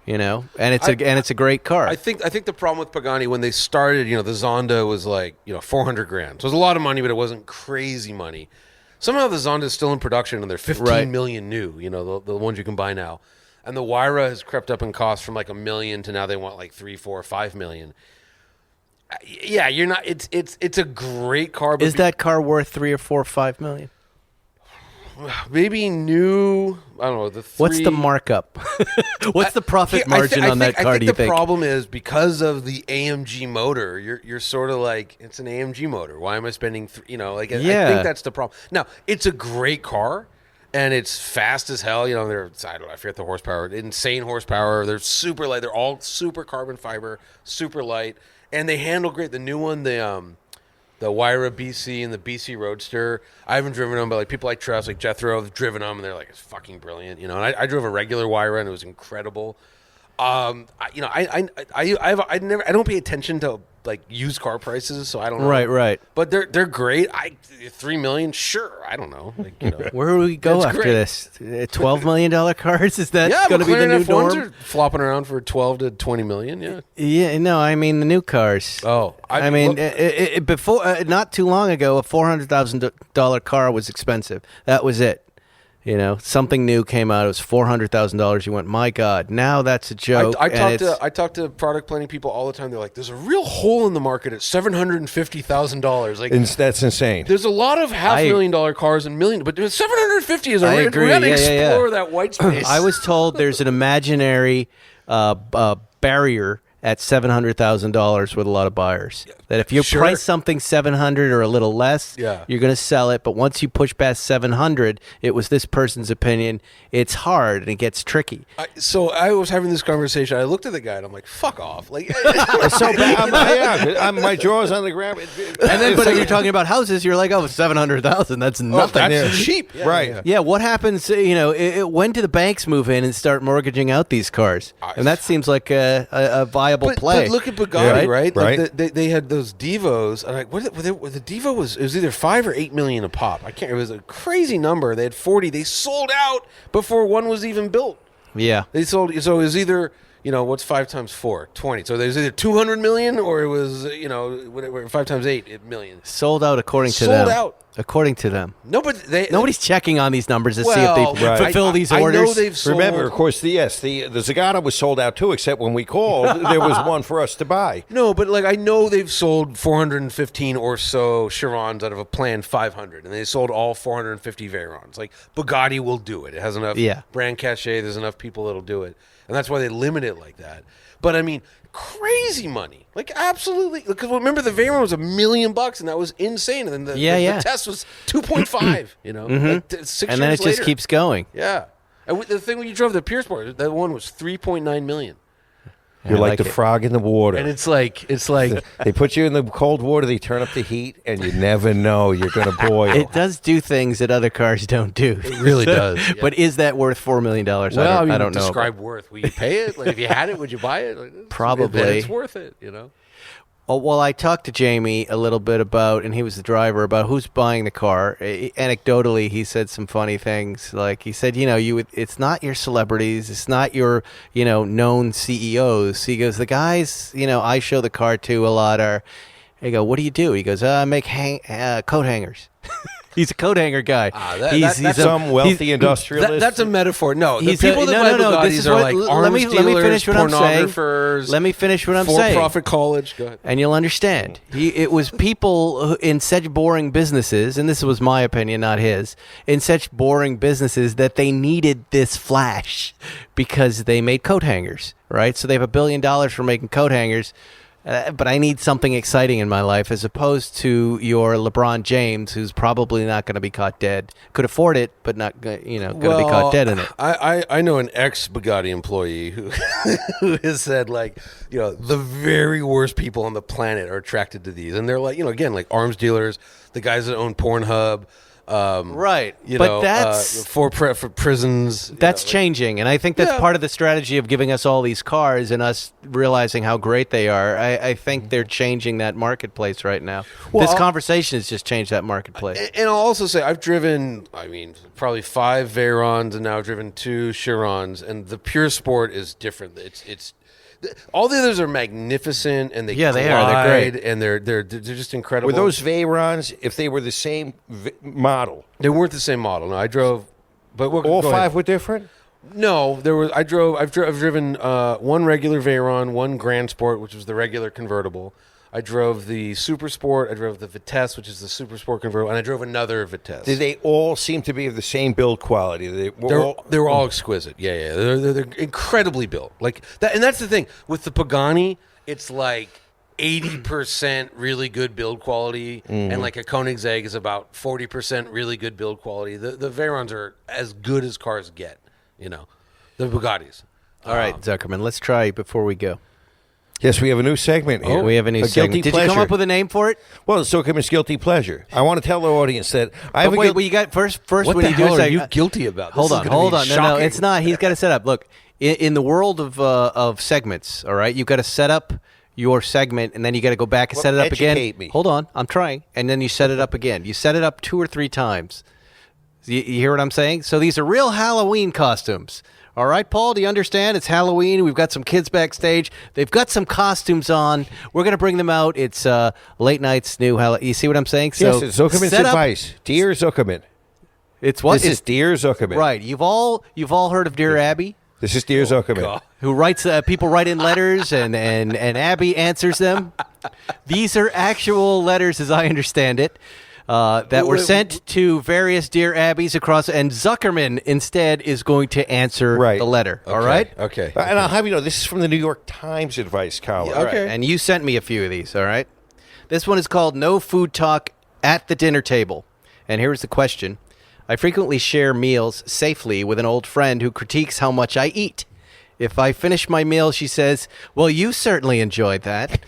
And it's a great car. I think the problem with Pagani when they started, the Zonda was like $400,000. So it was a lot of money, but it wasn't crazy money. Somehow the Zonda is still in production, and they're 15 million new. The ones you can buy now, and the Wyra has crept up in cost from like $1 million to now they want like $3, $4, $5 million. Yeah, you're not. It's a great car. But is that car worth $3 or $4, $5 million? Maybe new. I don't know. What's the markup? What's the profit margin on that car? Do you think? The problem is because of the AMG motor. You're sort of like, it's an AMG motor. Why am I spending? I think that's the problem. Now it's a great car, and it's fast as hell. I forget the horsepower. Insane horsepower. They're super light. They're all super carbon fiber, super light, and they handle great. The new one, the Wyra BC and the BC Roadster. I haven't driven them, but like people I trust, like Jethro, have driven them, and they're like, it's fucking brilliant, And I drove a regular Wyra, and it was incredible. I don't pay attention to like used car prices, so I don't know. Right. But they're great. $3 million, sure. I don't know. Where do we go after this? $12 million cars? Is that going to be the new F1s norm? are flopping around for $12 to $20 million. Yeah. Yeah. No, I mean the new cars. Oh, before not too long ago, a $400,000 car was expensive. That was it. Something new came out. It was $400,000. You went, my God. Now that's a joke. I talk to product planning people all the time. They're like, "There's a real hole in the market at $750,000." Like, that's insane. There's a lot of $500,000 cars and million, but $750 is a. I agree. We got to explore that white space. I was told there's an imaginary barrier at $700,000 with a lot of buyers. That if you price something $700 or a little less, you're going to sell it. But once you push past $700, it was this person's opinion. It's hard and it gets tricky. So I was having this conversation. I looked at the guy and I'm like, "Fuck off!" Like, so bad. My jaw's on the ground. And then, but if you're talking about houses, you're like, "Oh, $700,000. That's nothing. That's cheap." Yeah, right? Yeah. What happens? When do the banks move in and start mortgaging out these cars? And that seems like a viable play. But look at Bugatti, right? Like they had those Devos. And like, the Devo was either $5 or $8 million a pop. I can't. It was a crazy number. They had 40. They sold out before one was even built. Yeah, they sold. So it was either what's 5 times 4? 20. So there's either 200 million or it was whatever 5 times 8 million. Sold out according to them. Sold out. According to them. No, but nobody's checking on these numbers to see if they fulfill these orders. I know they've sold. Remember, of course, the Zagato was sold out too, except when we called, there was one for us to buy. No, but I know they've sold 415 or so Chirons out of a planned 500, and they sold all 450 Veyrons. Like, Bugatti will do it. It has enough brand cachet. There's enough people that'll do it. And that's why they limit it like that. But, I mean, crazy money. Like, absolutely. Because remember, the Veyron was $1 million, and that was insane. And then the test was 2.5, like 6 and then years it just keeps going. Yeah. And the thing when you drove the Pur Sport, that one was $3.9 million. You're like the frog in the water. And it's like they put you in the cold water, they turn up the heat, and you never know you're going to boil. It does do things that other cars don't do. It really does. Yeah. But is that worth $4 million? Well, I don't know. Describe worth. Will you pay it? Like, if you had it, would you buy it? Like, Probably. Then it's worth it, you know? Oh, well, I talked to Jamie a little bit about, and he was the driver, about who's buying the car. Anecdotally, he said some funny things. Like, he said, it's not your celebrities. It's not your, known CEOs. He goes, the guys, I show the car to a lot are, I go, what do you do? He goes, I make coat hangers. He's a coat hanger guy. He's some wealthy industrialist. That's a metaphor. No, the he's people that buy Bugattis are like arms dealers, let me finish what I'm saying. pornographers. Let me finish what I'm saying. For-profit college. Go ahead. And you'll understand. It was people in such boring businesses, and this was my opinion, not his, in such boring businesses that they needed this flash because they made coat hangers, right? So they have $1 billion for making coat hangers. But I need something exciting in my life as opposed to your LeBron James, who's probably not going to be caught dead. Could afford it, but not going to be caught dead in it. I know an ex-Bugatti employee who has said, like, the very worst people on the planet are attracted to these. And they're like, again, like arms dealers, the guys that own Pornhub. Right. But that's for prisons. That's changing, and I think that's part of the strategy of giving us all these cars and us realizing how great they are. I think they're changing that marketplace right now. Well, this conversation has just changed that marketplace. And I'll also say I've driven, probably 5 Veyrons, and now I've driven 2 Chirons, and the Pure Sport is different. It's all the others are magnificent, and they are. They're great, and they're just incredible. Were those Veyrons, if they were the same model? They weren't the same model. No, I drove, but all 5 were different. No, there was. I've driven one regular Veyron, one Grand Sport, which was the regular convertible. I drove the Super Sport. I drove the Vitesse, which is the Super Sport convertible, and I drove another Vitesse. Did they all seem to be of the same build quality? They were all exquisite. Yeah. They're incredibly built. Like that, and that's the thing with the Pagani. It's like 80% really good build quality, and like a Koenigsegg is about 40% really good build quality. The Veyrons are as good as cars get. The Bugattis. All right, Zuckerman, let's try before we go. Yes, we have a new segment here. We have a new segment. Did you come up with a name for it? Well, it's Zuckerman's Guilty Pleasure. I want to tell the audience that I have wait, you got first what when the you hell do are you guilty about? Hold on. No, it's not. He's got to set up. Look, in the world of segments, all right, you've got to set up your segment, and then you got to go back and set it up again. Me. Hold on, I'm trying. And then you set it up again. You set it up 2 or 3 times. You hear what I'm saying? So these are real Halloween costumes. All right, Paul, do you understand? It's Halloween. We've got some kids backstage. They've got some costumes on. We're going to bring them out. It's late night's new Halloween. You see what I'm saying? Yes, it's Zuckerman's advice. Dear Zuckerman. It's what? This is Dear Zuckerman. Right. You've all heard of Dear Abby? This is Dear Zuckerman. God. Who writes, people write in letters, and Abby answers them. These are actual letters, as I understand it. That were sent to various Dear Abbeys across, and Zuckerman instead is going to answer the letter. Okay. All right? Okay. And I'll have you know, this is from the New York Times advice column. Yeah, okay. Right. And you sent me a few of these, all right? This one is called No Food Talk at the Dinner Table. And here's the question. I frequently share meals safely with an old friend who critiques how much I eat. If I finish my meal, she says, well, you certainly enjoyed that.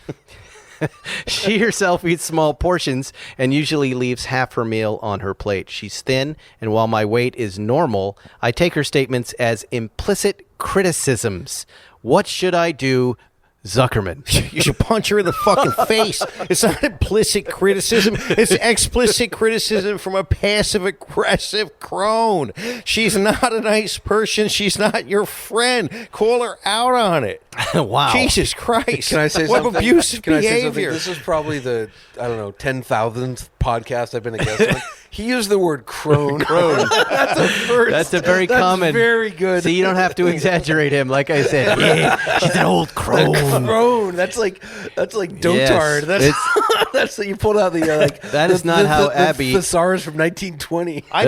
She herself eats small portions and usually leaves half her meal on her plate. She's thin, and while my weight is normal, I take her statements as implicit criticisms. What should I do, Zuckerman? You should punch her in the fucking face. It's not implicit criticism. It's explicit criticism from a passive-aggressive crone. She's not a nice person. She's not your friend. Call her out on it. Wow. Jesus Christ. Can I say what something? abusive Can behavior. I say something? This is probably the, 10,000th podcast I've been a guest on. He used the word crone. That's a first. That's a very common. Very good. So you don't have to exaggerate him. Like I said, yeah, she's an old crone. Crone. That's like dotard. Yes, That's you pulled out the that is not how Abby. The thesaurus from 1920. I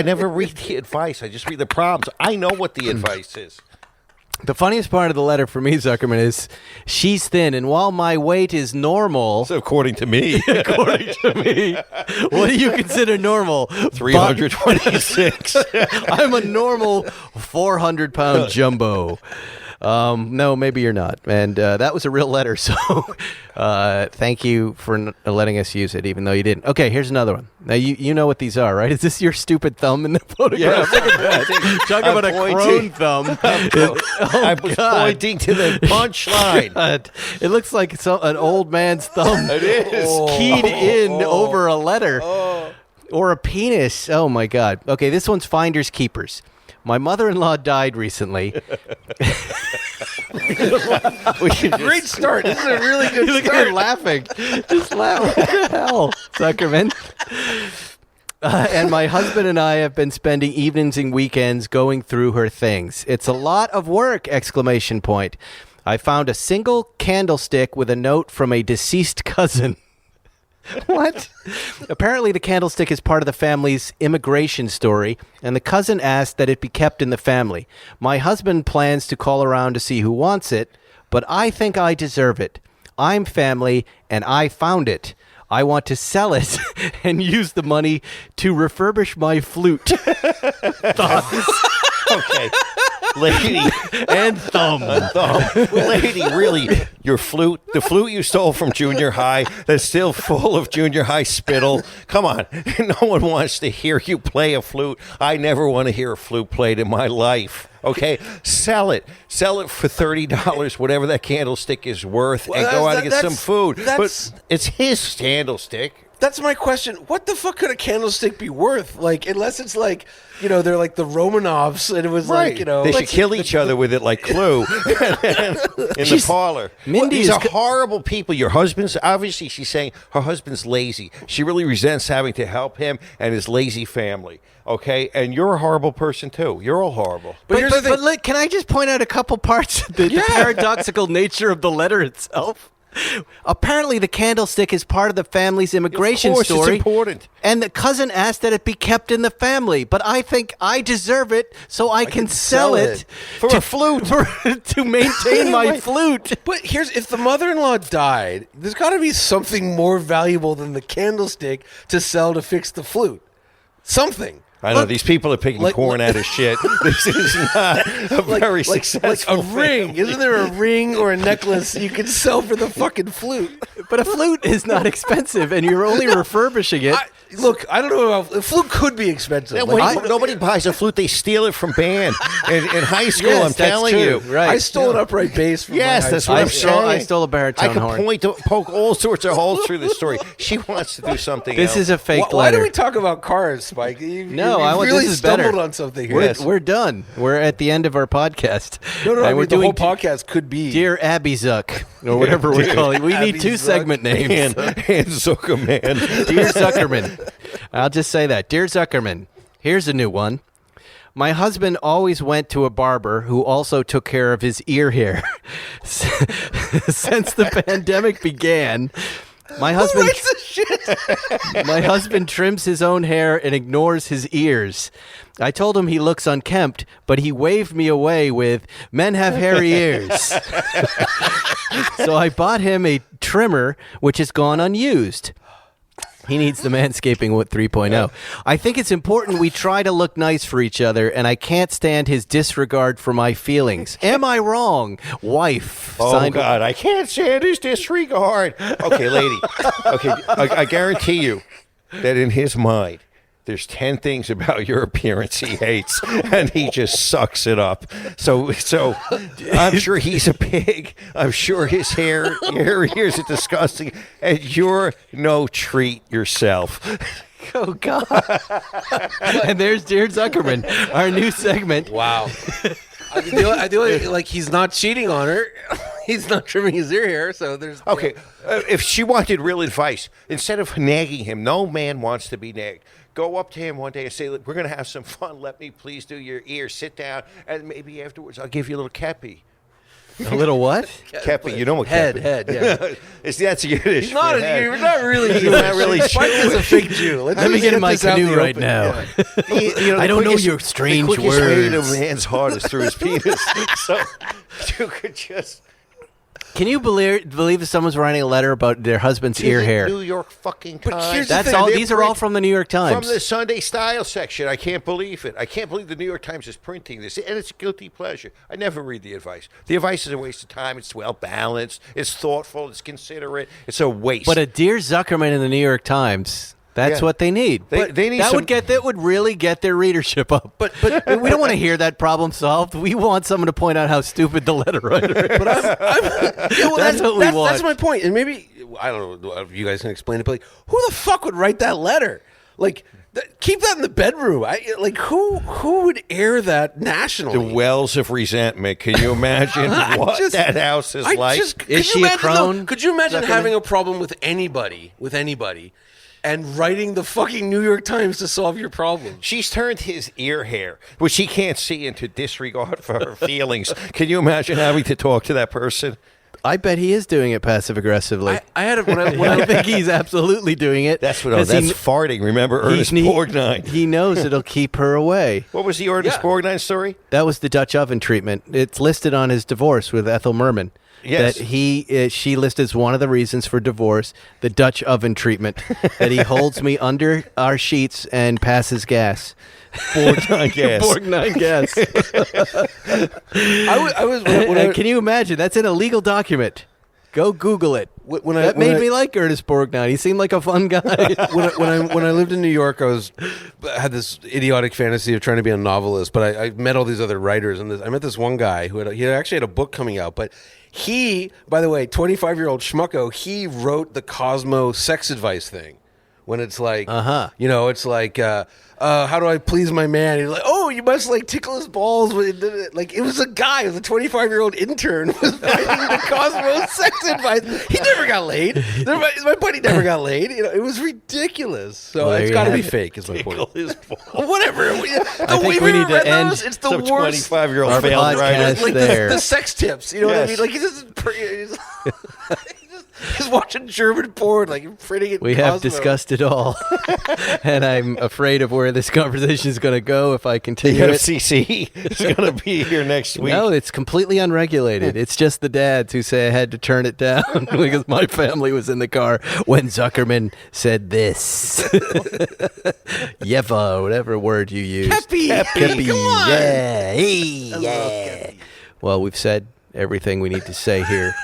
never read the advice. I just read the prompts. I know what the advice is. The funniest part of the letter for me, Zuckerman, is she's thin, and while my weight is normal... So according to me. According to me. What do you consider normal? 326. I'm a normal 400-pound jumbo. No, maybe you're not. And that was a real letter, so thank you for letting us use it, even though you didn't. Okay, here's another one. Now, you know what these are, right? Is this your stupid thumb in the photograph? Yes. Look at that. Talk about a crone thumb. I was pointing to the punchline. God. It looks like an old man's thumb. It is. Keyed in over a letter. Or a penis. Oh, my God. Okay, this one's Finders Keepers. My mother-in-law died recently. Great start. This is a really good Look start. at her laughing. Just laugh. What the hell, Zuckerman? And my husband and I have been spending evenings and weekends going through her things. It's a lot of work! ! I found a single candlestick with a note from a deceased cousin. What? Apparently, the candlestick is part of the family's immigration story, and the cousin asked that it be kept in the family. My husband plans to call around to see who wants it, but I think I deserve it. I'm family, and I found it. I want to sell it and use the money to refurbish my flute. Okay. Lady. And thumb. Lady, really, your flute, the flute you stole from junior high that's still full of junior high spittle. Come on. No one wants to hear you play a flute. I never want to hear a flute played in my life. Okay? Sell it. Sell it for $30, whatever that candlestick is worth, and go out and get some food. But it's his candlestick. That's my question. What the fuck could a candlestick be worth? Like, unless it's like, they're like the Romanovs, and it was like, they should kill each other with it like Clue in the parlor. These are horrible people. Your husband's, obviously, she's saying her husband's lazy. She really resents having to help him and his lazy family. Okay, and you're a horrible person too. You're all horrible. But can I just point out a couple parts of the paradoxical nature of the letter itself? Apparently, the candlestick is part of the family's immigration story. It's important. And the cousin asked that it be kept in the family. But I think I deserve it, so I can sell it for a flute to maintain my flute. But if the mother-in-law died, there's got to be something more valuable than the candlestick to sell to fix the flute. Something. I know, these people are picking corn out of shit. This is not a very successful like a ring. Isn't there a ring or a necklace you can sell for the fucking flute? But a flute is not expensive, and you're only refurbishing it. Look, I don't know. A flute could be expensive. Nobody buys a flute. They steal it from band in high school. Yes, I'm telling you. Right. I stole an upright bass from my high that's school. what I'm saying. I stole a baritone horn. I can poke all sorts of holes through this story. She wants to do something else. This is a fake letter. Why do we talk about cars, Spike? This really is stumbled better. on something here. We're done. We're at the end of our podcast. No, and we're the doing whole podcast could be Dear Abby Zuck, or whatever we're calling it. We need two segment names. And Zuckerman. Dear Zuckerman. I'll just say that. Dear Zuckerman, here's a new one. My husband always went to a barber who also took care of his ear hair. Since the pandemic began, my husband trims his own hair and ignores his ears. I told him he looks unkempt, but he waved me away with, "Men have hairy ears." So I bought him a trimmer, which has gone unused. He needs the Manscaping 3.0. I think it's important we try to look nice for each other, and I can't stand his disregard for my feelings. Am I wrong? Wife. Oh, God, I can't stand his disregard. Okay, lady. Okay, I guarantee you that in his mind, there's 10 things about your appearance he hates, and he just sucks it up. So I'm sure he's a pig. I'm sure his hair, your ears are disgusting, and you're no treat yourself. Oh, God. And there's Dear Zuckerman, our new segment. Wow. I do like he's not cheating on her. He's not trimming his ear hair, so there's... Okay, if she wanted real advice, instead of nagging him, no man wants to be nagged. Go up to him one day and say, "Look, we're going to have some fun. Let me please do your ear. Sit down, and maybe afterwards I'll give you a little kepi." A little what? Kepi, you know what head, kepi? Head, yeah. That's Yiddish. He's not. You're not really. You're not really. Spike is a fake Jew. Let me get in my canoe right now. Yeah. I don't know your strange words. The quickest way to words. a man's heart is through his penis. So you could just. Can you believe that someone's writing a letter about their husband's ear hair? New York fucking Times. That's all. These are all from the New York Times. From the Sunday Style section. I can't believe it. I can't believe the New York Times is printing this, and it's a guilty pleasure. I never read the advice. The advice is a waste of time. It's well balanced. It's thoughtful. It's considerate. It's a waste. But a Dear Zuckerman in the New York Times. That's what they need. They need that would really get their readership up. But we don't want to hear that problem solved. We want someone to point out how stupid the letter writer is. But that's what we want. That's my point. And maybe I don't know if you guys can explain it. But who the fuck would write that letter? Keep that in the bedroom. Who would air that nationally? The wells of resentment. Can you imagine what that house is like? Is she a crone? Could you imagine having a problem with anybody, and writing the fucking New York Times to solve your problem? She's turned his ear hair, which he can't see, into disregard for her feelings. Can you imagine having to talk to that person? I bet he is doing it passive aggressively. I think he's absolutely doing it. That's farting. Remember Ernest Borgnine? He knows it'll keep her away. What was the Ernest Borgnine story? That was the Dutch oven treatment. It's listed on his divorce with Ethel Merman. Yes. That she listed as one of the reasons for divorce, the Dutch oven treatment, that he holds me under our sheets and passes gas. Borgnine gas. Borgnine gas. Can you imagine? That's an illegal document. Go Google it. That made me like Ernest Borgnine. He seemed like a fun guy. when I lived in New York, I had this idiotic fantasy of trying to be a novelist, but I met all these other writers, and I met this one guy who he actually had a book coming out, but he, by the way, 25-year-old schmucko, he wrote the Cosmo sex advice thing. When it's like, it's like, how do I please my man? He's like, oh, you must tickle his balls. It was a guy, it was a 25-year-old intern was writing the Cosmo sex advice. He never got laid. My buddy never got laid. It was ridiculous. So it's got to be fake, is my point. Whatever. I think we need to end. It's the worst. 25-year-old failed writer. The sex tips. You know what I mean? He's watching German porn, printing it. We have discussed it all, and I'm afraid of where this conversation is going to go if I continue. The FCC is going to be here next week. No, it's completely unregulated. It's just the dads who say I had to turn it down because my family was in the car when Zuckerman said this. Yeva, whatever word you use. Kepi. Come on. Yeah. Yeah. Well, we've said everything we need to say here.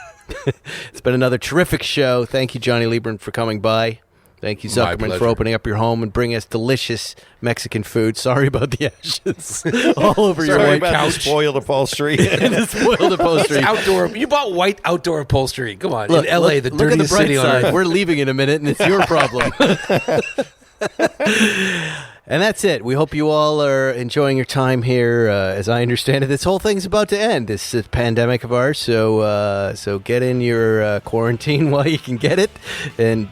It's been another terrific show. Thank you, Jonny Lieberman, for coming by. Thank you, Zuckerman, for opening up your home and bringing us delicious Mexican food. Sorry about the ashes all over your white couch. Spoiled upholstery. The spoiled upholstery. It's outdoor. You bought white outdoor upholstery. Come on. In L.A., the dirtiest city on earth. We're leaving in a minute, and it's your problem. And that's it. We hope you all are enjoying your time here. As I understand it, this whole thing's about to end, this pandemic of ours. So get in your quarantine while you can get it. And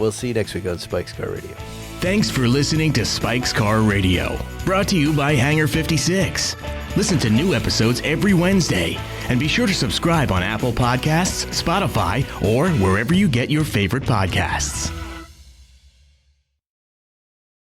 we'll see you next week on Spike's Car Radio. Thanks for listening to Spike's Car Radio, brought to you by Hangar 56. Listen to new episodes every Wednesday. And be sure to subscribe on Apple Podcasts, Spotify, or wherever you get your favorite podcasts.